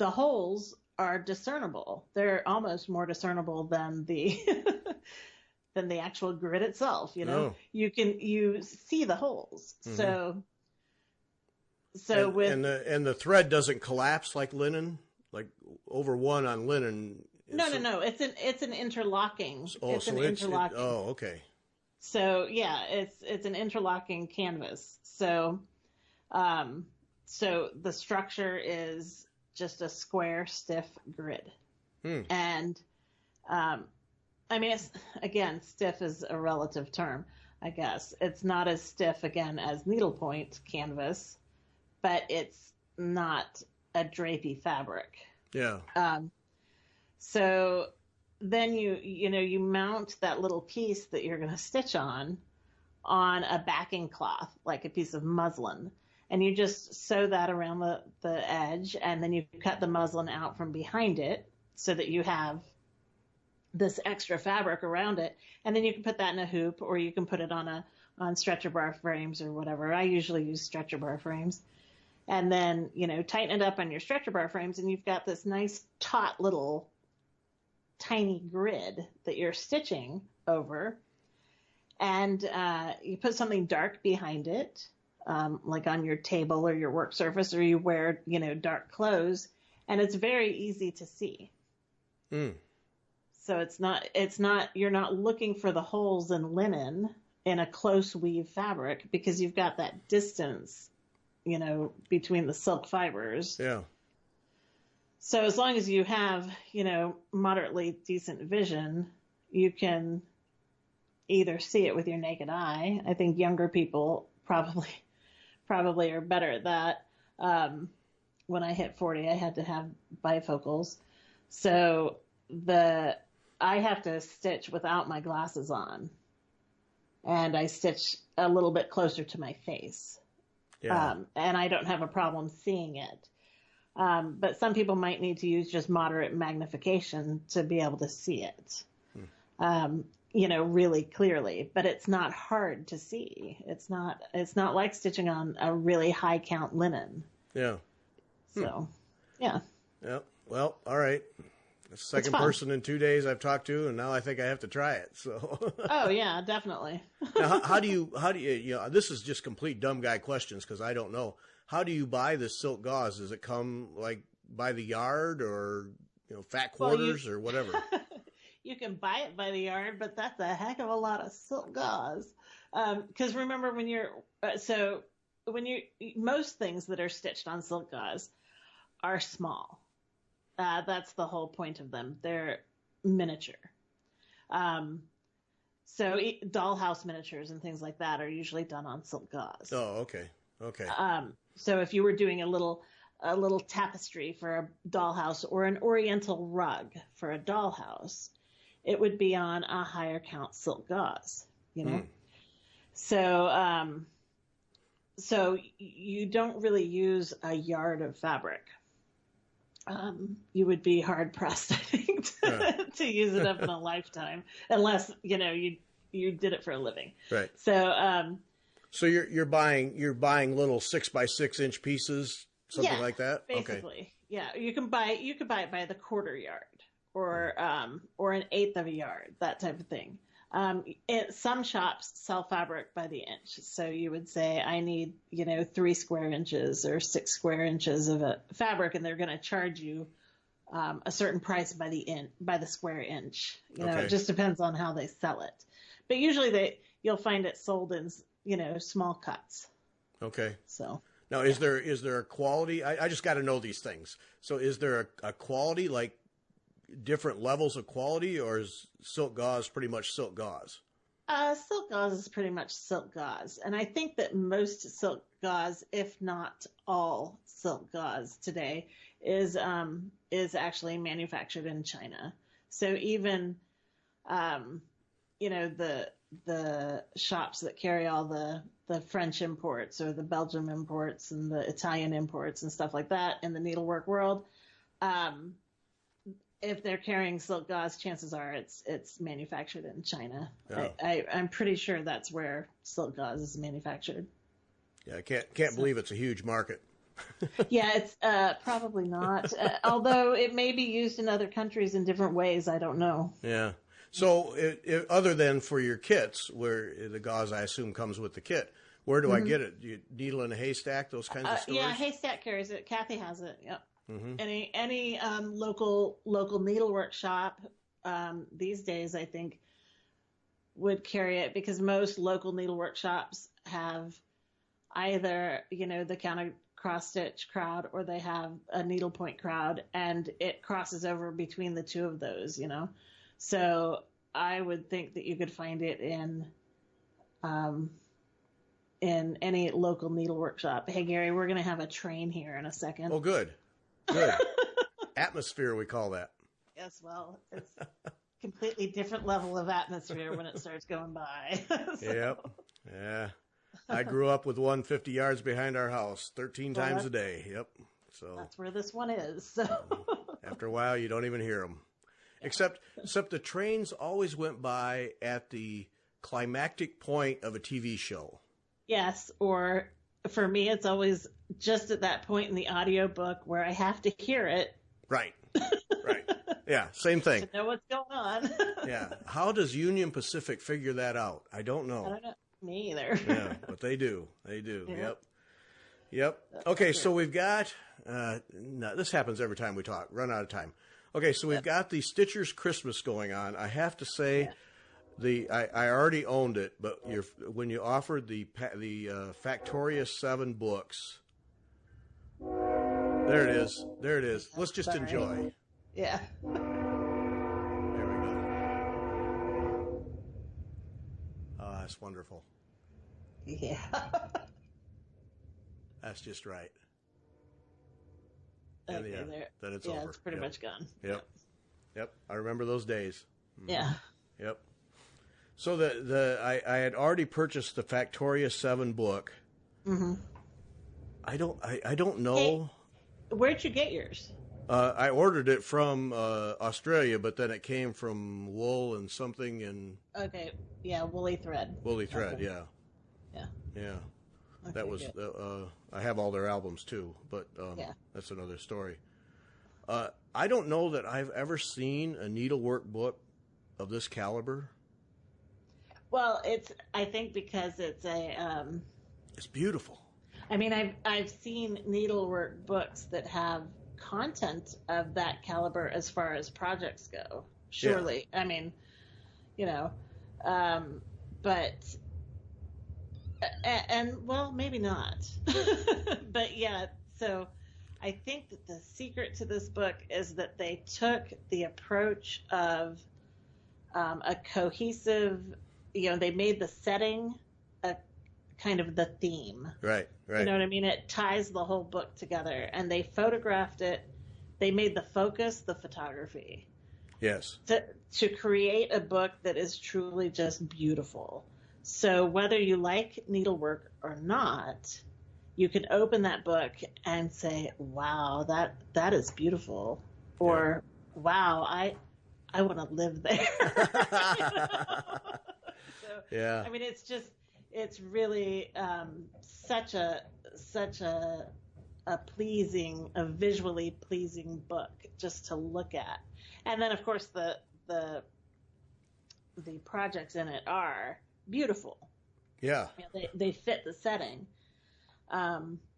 holes are discernible. They're almost more discernible than the than the actual grid itself. Oh. You see the holes. Mm-hmm. So and the thread doesn't collapse like linen, like over 1 on linen. No. It's an interlocking. Interlocking. Okay. So yeah, it's an interlocking canvas. So the structure is just a square, stiff grid. And it's, again, stiff is a relative term, I guess. It's not as stiff, again, as needlepoint canvas, but it's not a drapey fabric. Yeah. So then you mount that little piece that you're going to stitch on a backing cloth, like a piece of muslin. And you just sew that around the edge, and then you cut the muslin out from behind it so that you have this extra fabric around it. And then you can put that in a hoop, or you can put it on stretcher bar frames or whatever. I usually use stretcher bar frames. And then, tighten it up on your stretcher bar frames, and you've got this nice taut little tiny grid that you're stitching over. And you put something dark behind it, like on your table or your work surface, or you wear, dark clothes, and it's very easy to see. So you're not looking for the holes in linen in a close weave fabric, because you've got that distance, between the silk fibers. Yeah. So as long as you have, moderately decent vision, you can either see it with your naked eye. I think younger people probably are better at that. When I hit 40, I had to have bifocals. So I have to stitch without my glasses on. And I stitch a little bit closer to my face. Yeah. And I don't have a problem seeing it. But some people might need to use just moderate magnification to be able to see it, really clearly. But it's not hard to see. It's not like stitching on a really high count linen. Yeah. So, yeah. Yeah. Well, all right. The second person in 2 days I've talked to, and now I think I have to try it. So. Oh yeah, definitely. Now, how do you, this is just complete dumb guy questions because I don't know. How do you buy this silk gauze? Does it come like by the yard or, fat quarters or whatever? You can buy it by the yard, but that's a heck of a lot of silk gauze. Because remember when most things that are stitched on silk gauze are small. That's the whole point of them. They're miniature. So dollhouse miniatures and things like that are usually done on silk gauze. Oh, okay. Okay. So if you were doing a little tapestry for a dollhouse or an oriental rug for a dollhouse, it would be on a higher count silk gauze, you know? So you don't really use a yard of fabric. You would be hard pressed, I think, to use it up in a lifetime, unless you did it for a living. Right. So you're buying little 6x6 inch pieces, something like that. Basically, okay. Yeah. You could buy it by the quarter yard or an eighth of a yard, that type of thing. Some shops sell fabric by the inch. So you would say, I need, 3 square inches or 6 square inches of a fabric, and they're going to charge you a certain price by the square inch. It just depends on how they sell it. But usually you'll find it sold in, small cuts. Okay. So now, is there a quality? I just got to know these things. So is there a quality, like different levels of quality, or is silk gauze pretty much silk gauze? Silk gauze is pretty much silk gauze. And I think that most silk gauze, if not all silk gauze today, is actually manufactured in China. So even, the shops that carry all the French imports or the Belgium imports and the Italian imports and stuff like that in the needlework world, if they're carrying silk gauze, chances are it's manufactured in China. Oh. I'm pretty sure that's where silk gauze is manufactured. Yeah, I can't believe it's a huge market. Yeah, it's probably not. Although it may be used in other countries in different ways. I don't know. Yeah. So other than for your kits, where the gauze, I assume, comes with the kit, where do I get it? Do you needle in a Haystack, those kinds of stores? Yeah, Haystack carries it. Kathy has it. Yep. Mm-hmm. Any local needlework shop these days, I think, would carry it, because most local needlework shops have either the counter cross stitch crowd or they have a needlepoint crowd, and it crosses over between the two of those. So I would think that you could find it in any local needlework shop. Hey Gary, we're gonna have a train here in a second. Oh, good. Good. Atmosphere, we call that. Yes, well, it's completely different level of atmosphere when it starts going by. Yep. Yeah. I grew up with one 50 yards behind our house 13 times a day. Yep. So that's where this one is. So after a while, you don't even hear them. Yeah. Except the trains always went by at the climactic point of a TV show. Yes, or for me, it's always just at that point in the audiobook where I have to hear it. Right. Right. Yeah, same thing. To know what's going on. Yeah. How does Union Pacific figure that out? I don't know. I don't know. Me either. Yeah, but they do. They do. Yeah. Yep. Okay, so we've got, no, this happens every time we talk, run out of time. Okay, so we've got the Stitcher's Christmas going on. I have to say, I already owned it, but when you offered the Factoria 7 books, there it is. There it is. Let's just enjoy. Yeah. There we go. Oh, that's wonderful. Yeah. That's just right. Okay, and then it's over. Yeah, it's pretty much gone. Yep. I remember those days. Mm-hmm. Yeah. Yep. So I had already purchased the Factoria 7 book. Mm-hmm. I don't know. Hey, where'd you get yours? I ordered it from Australia, but then it came from wool and something and. Okay. Yeah, woolly thread. Woolly thread. Okay. Yeah. Yeah. Yeah. Okay, that was. I have all their albums too, but that's another story. I don't know that I've ever seen a needlework book of this caliber. Well, I think because it's it's beautiful. I mean, I've seen needlework books that have content of that caliber as far as projects go. Surely, yeah. I mean, but And well, maybe not. But yeah, so I think that the secret to this book is that they took the approach of a cohesive, they made the setting a kind of the theme. Right, You right. know what I mean? It ties the whole book together, and they photographed it. They made the focus the photography Yes. to create a book that is truly just beautiful. So whether you like needlework or not, you can open that book and say, "Wow, that is beautiful," or "Wow, I want to live there." You know? So, Yeah. I mean, it's really such a visually pleasing book just to look at. And then, of course, the projects in it are beautiful. Yeah. They fit the setting.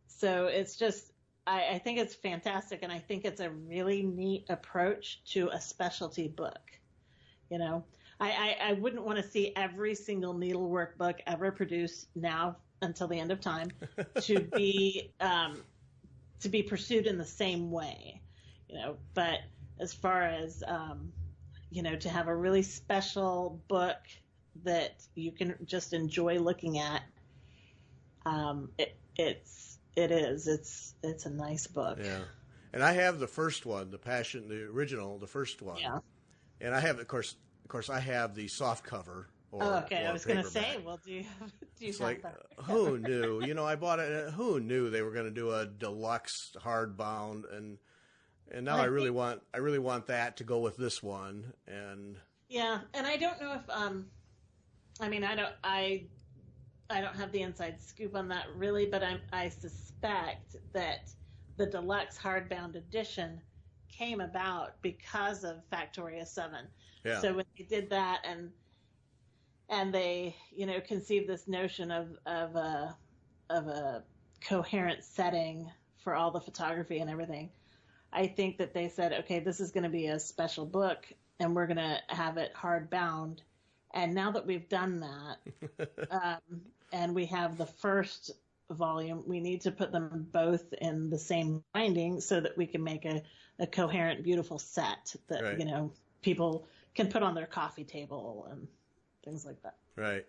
So it's just, I think it's fantastic, and I think it's a really neat approach to a specialty book. I wouldn't want to see every single needlework book ever produced now until the end of time to be pursued in the same way, But as far as to have a really special book that you can just enjoy looking at, it's a nice book. Yeah. And I have the first one, the original, the first one. Yeah. And I have, of course, I have the soft cover. Okay. Or I was going to paperback. say, well, do you It's have like, that? who knew? I bought it. Who knew they were going to do a deluxe hardbound? And now I really want that to go with this one. And yeah, and I don't know if I don't have the inside scoop on that really, but I suspect that the deluxe hardbound edition came about because of Factoria 7. yeah, So when they did that and they, conceived this notion of a coherent setting for all the photography and everything, I think that they said, okay, this is going to be a special book and we're going to have it hardbound. And now that we've done that, and we have the first volume, we need to put them both in the same binding so that we can make a coherent, beautiful set that, right. People can put on their coffee table and things like that. Right.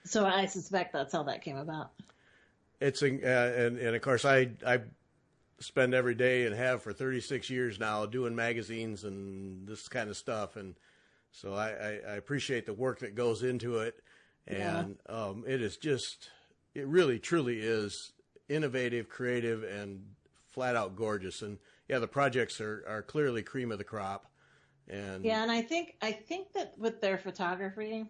So I suspect that's how that came about. It's and of course I spend every day and have for 36 years now doing magazines and this kind of stuff, and so I appreciate the work that goes into it, and it really truly is innovative, creative, and flat out gorgeous. And yeah, the projects are clearly cream of the crop. And yeah, and I think that with their photography,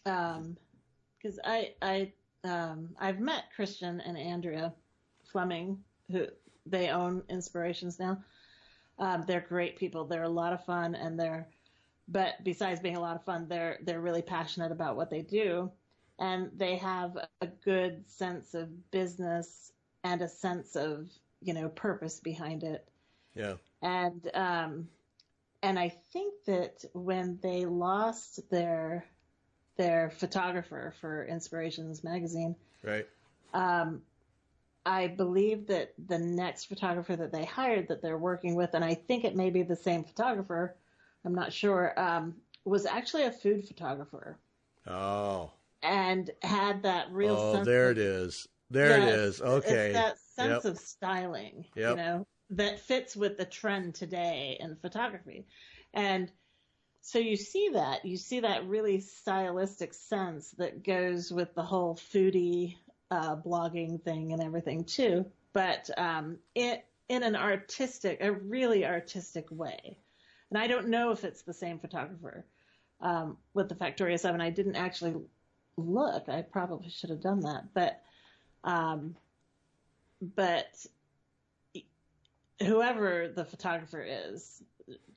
because I've met Christian and Andrea Fleming, who they own Inspirations now. They're great people. They're a lot of fun, but besides being a lot of fun, they're really passionate about what they do, and they have a good sense of business and a sense of purpose behind it. Yeah. And I think that when they lost their photographer for Inspirations magazine, right. I believe that the next photographer that they hired that they're working with, and I think it may be the same photographer, I'm not sure, was actually a food photographer. Oh. And had that real sense. Oh, there it is. There it is. Okay. It's that sense of styling, Yep. That fits with the trend today in photography. And so you see that really stylistic sense that goes with the whole foodie blogging thing and everything too, but in a really artistic way. And I don't know if it's the same photographer with the Factoria 7. I didn't actually look. I probably should have done that, but whoever the photographer is,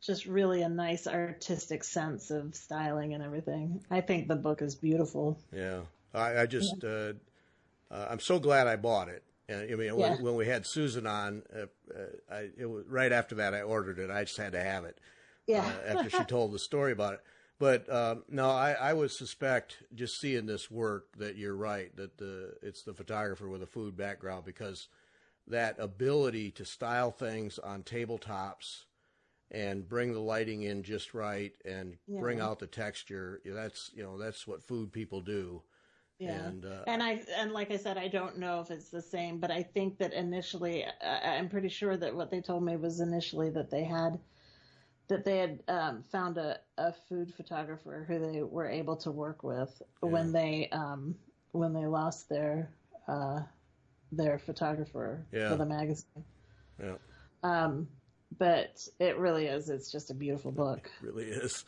just really a nice artistic sense of styling and everything. I think the book is beautiful. Yeah. I just, I'm so glad I bought it. I mean, when we had Susan on, it was right after that I ordered it. I just had to have it. Yeah. After she told the story about it. But no, I would suspect, just seeing this work, that you're right, that it's the photographer with a food background, because that ability to style things on tabletops and bring the lighting in just right and bring out the texture, that's what food people do. Yeah. And like I said, I don't know if it's the same, but I think that initially, I'm pretty sure that what they told me was initially that they had found a food photographer who they were able to work with when they lost their photographer for the magazine. Yeah. But it really is. It's just a beautiful book. It really is.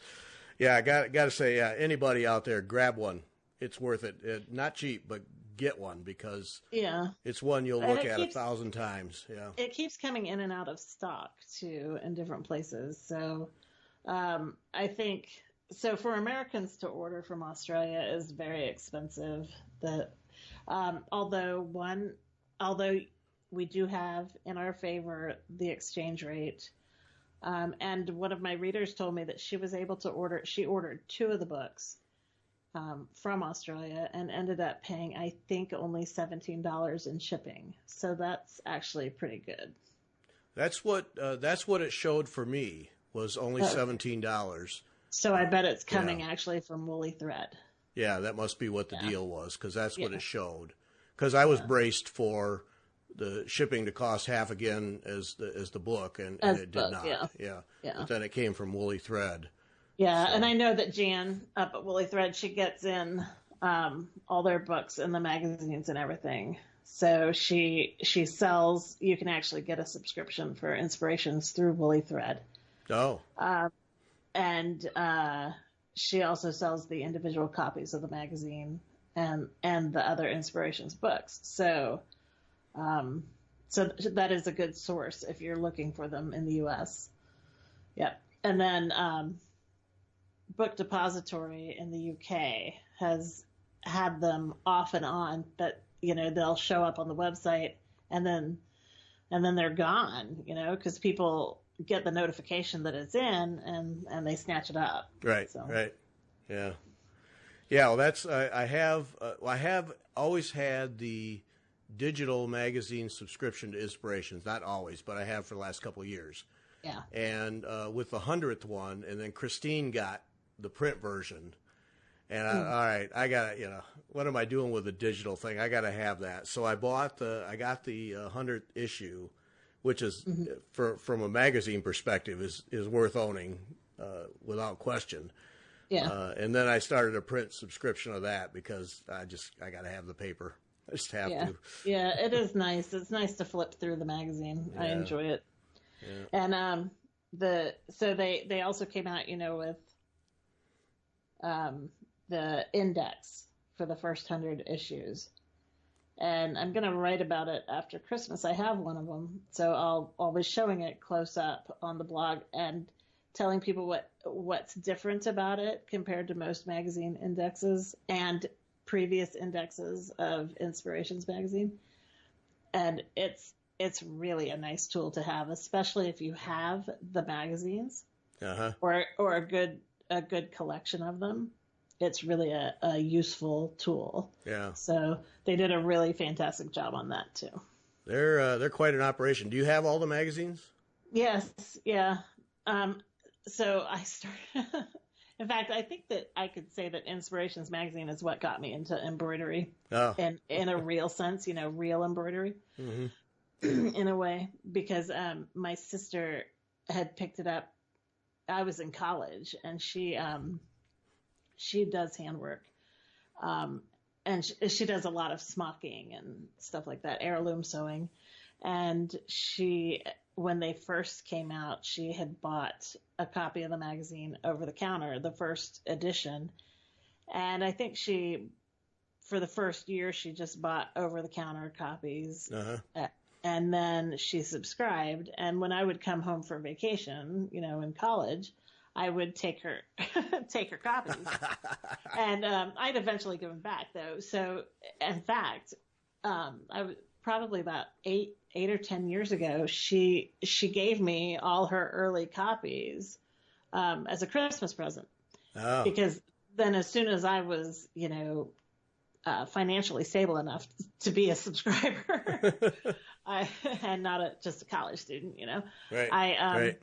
Yeah, I got to say, anybody out there, grab one. It's worth it. Not cheap, but get one, because it's one you'll look at 1,000 times. Yeah, it keeps coming in and out of stock too in different places. So I think for Americans to order from Australia is very expensive. That although we do have in our favor the exchange rate. And one of my readers told me that she was able to ordered 2 of the books from Australia and ended up paying, I think, only $17 in shipping. So that's actually pretty good. That's what it showed for me, was only $17. So I bet it's coming actually from Woolly Thread. Yeah, that must be what the deal was, because that's what it showed. Because I was braced for the shipping to cost half again as the book, and it did not. Yeah. But then it came from Woolly Thread. Yeah, so. And I know that Jan up at Woolly Thread, she gets in all their books and the magazines and everything. So she sells. You can actually get a subscription for Inspirations through Woolly Thread. Oh. And she also sells the individual copies of the magazine and the other Inspirations books. So that is a good source if you're looking for them in the U.S. Yep. And then Book Depository in the UK has had them off and on, but they'll show up on the website and then they're gone, because people get the notification that it's in and they snatch it up. Right. So. Right. Yeah. Yeah. Well, that's I have always had the digital magazine subscription to Inspirations. Not always, but I have for the last couple of years. Yeah. And with the 100th one, and then Christine got the print version. And all right, I got what am I doing with the digital thing? I got to have that. So I got the 100th issue, which is from a magazine perspective is worth owning without question. Yeah. And then I started a print subscription of that because I got to have the paper. I just have to. Yeah, it is nice. It's nice to flip through the magazine. Yeah. I enjoy it. Yeah. And they also came out, with the index for the first 100 issues. And I'm going to write about it after Christmas. I have one of them. So I'll be showing it close up on the blog and telling people what's different about it compared to most magazine indexes and previous indexes of Inspirations magazine. And it's really a nice tool to have, especially if you have the magazines or a good collection of them. It's really a useful tool. Yeah. So they did a really fantastic job on that too. They're quite an operation. Do you have all the magazines? Yes. Yeah. So I started. In fact, I think that I could say that Inspirations magazine is what got me into embroidery. Oh. In a real sense, real embroidery. Mm-hmm. In a way, because my sister had picked it up. I was in college, and she does handwork, and she does a lot of smocking and stuff like that, heirloom sewing. And when they first came out, she had bought a copy of the magazine over the counter, the first edition. And I think for the first year, she just bought over the counter copies. And then she subscribed. And when I would come home for vacation, in college, I would take her copies. And I'd eventually give them back, though. So, in fact, I was probably about 8 or 10 years ago, she gave me all her early copies as a Christmas present. Oh, because then as soon as I was, financially stable enough to be a subscriber, and not just a college student, right, I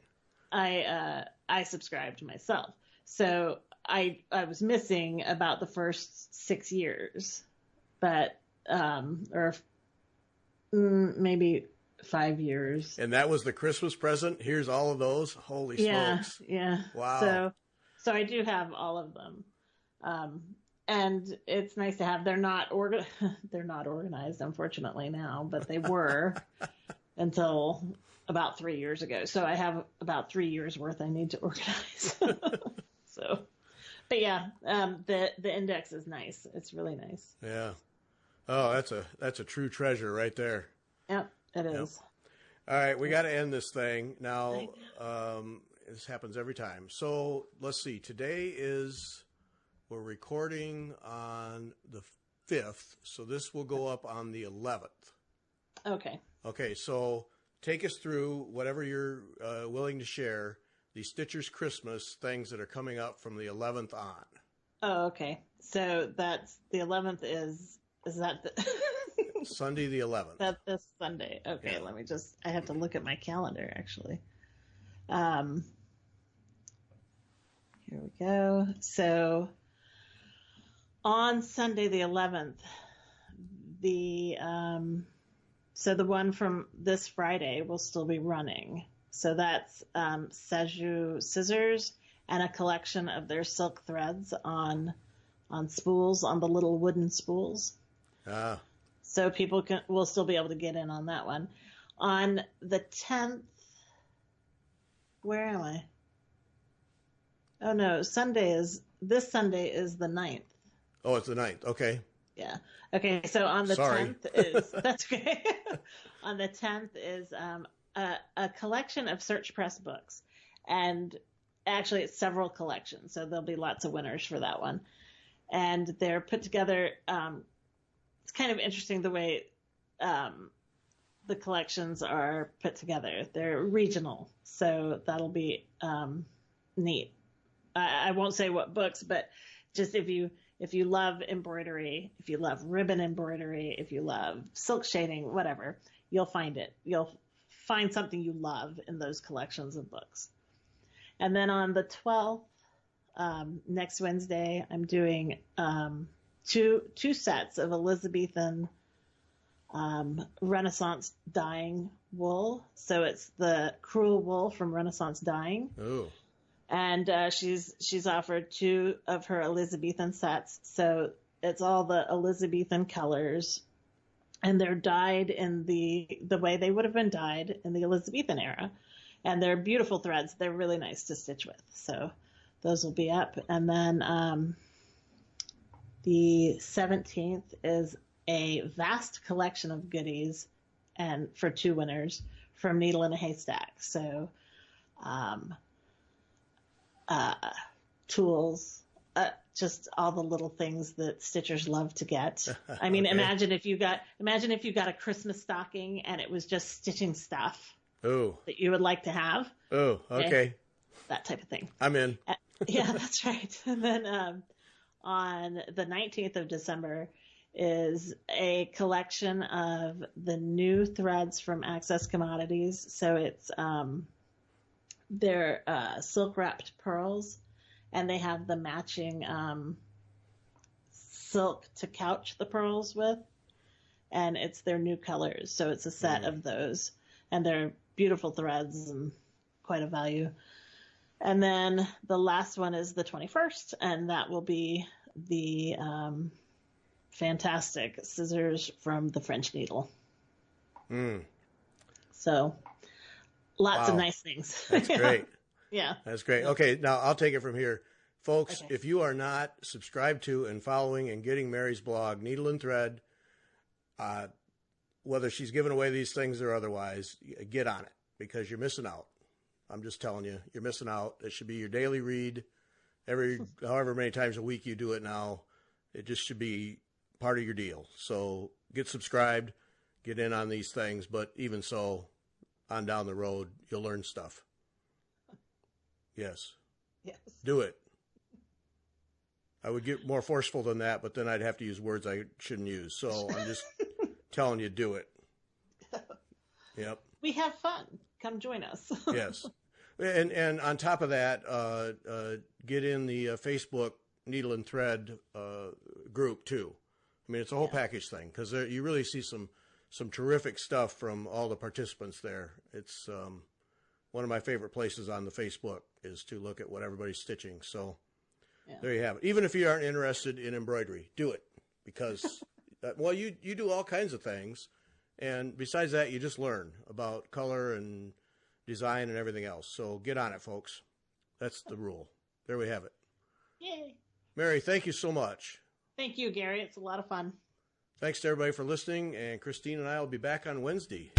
right. I subscribed myself. So I was missing about the first 6 years, but or maybe 5 years. And that was the Christmas present. Here's all of those. Holy Yeah, smokes! yeah. Wow. So I do have all of them. And it's nice to have. They're not organized, unfortunately, now, but they were until about 3 years ago. So I have about 3 years worth I need to organize. So, but yeah, the index is nice. It's really nice. Yeah. Oh, that's a true treasure right there. Yep, it is. All right, we got to end this thing now. This happens every time. So let's see. We're recording on the 5th, so this will go up on the 11th. Okay. Okay, so take us through whatever you're willing to share, the Stitchers Christmas things that are coming up from the 11th on. Oh, okay. So that's the 11th is that the Sunday the 11th. That's this Sunday. Okay, yeah. I have to look at my calendar actually. Here we go. So on Sunday the 11th, the one from this Friday will still be running. So that's Saju scissors and a collection of their silk threads on spools, on the little wooden spools. Ah. So people will still be able to get in on that one. On the 10th, where am I? Oh no, this Sunday is the 9th. Oh, it's the 9th. Okay. Yeah. Okay. So on the 10th is, that's okay. On the 10th is a collection of Search Press books, and actually it's several collections. So there'll be lots of winners for that one, and they're put together. It's kind of interesting the way the collections are put together. They're regional, so that'll be neat. I won't say what books, but just if you love embroidery, if you love ribbon embroidery, if you love silk shading, whatever, you'll find it. You'll find something you love in those collections of books. And then on the 12th, next Wednesday, I'm doing two sets of Elizabethan Renaissance dyeing wool. So it's the crewel wool from Renaissance Dyeing. Oh. And she's offered 2 of her Elizabethan sets. So it's all the Elizabethan colors, and they're dyed in the way they would have been dyed in the Elizabethan era. And they're beautiful threads. They're really nice to stitch with. So those will be up. And then the 17th is a vast collection of goodies, and for 2 winners from Needle in a Haystack. So tools, just all the little things that stitchers love to get. I mean, okay. Imagine if you got a Christmas stocking and it was just stitching stuff. Oh. That you would like to have. Oh, okay. That type of thing. I'm in. Yeah, that's right. And then on the 19th of December is a collection of the new threads from Access Commodities. So it's they're silk wrapped pearls, and they have the matching silk to couch the pearls with, and it's their new colors. So it's a set of those, and they're beautiful threads and quite a value. And then the last one is the 21st, and that will be the fantastic scissors from the French needle. So lots of nice things. That's great. Yeah. That's great. Okay, now I'll take it from here. Folks, if you are not subscribed to and following and getting Mary's blog, Needle and Thread, whether she's giving away these things or otherwise, get on it, because you're missing out. I'm just telling you, you're missing out. It should be your daily read however many times a week you do it now. It just should be part of your deal. So get subscribed, get in on these things, but even so, on down the road, you'll learn stuff. Yes. Yes. Do it. I would get more forceful than that, but then I'd have to use words I shouldn't use. So I'm just telling you, do it. Yep. We have fun. Come join us. Yes. And on top of that, get in the Facebook Needle and Thread group too. I mean, it's a whole package thing, because you really see some terrific stuff from all the participants there. It's one of my favorite places on the Facebook is to look at what everybody's stitching. So there you have it. Even if you aren't interested in embroidery, do it, because well, you do all kinds of things, and besides that, you just learn about color and design and everything else. So get on it, folks. That's the rule. There we have it. Yay. Mary, thank you so much. Thank you, Gary. It's a lot of fun. Thanks to everybody for listening, and Christine and I will be back on Wednesday.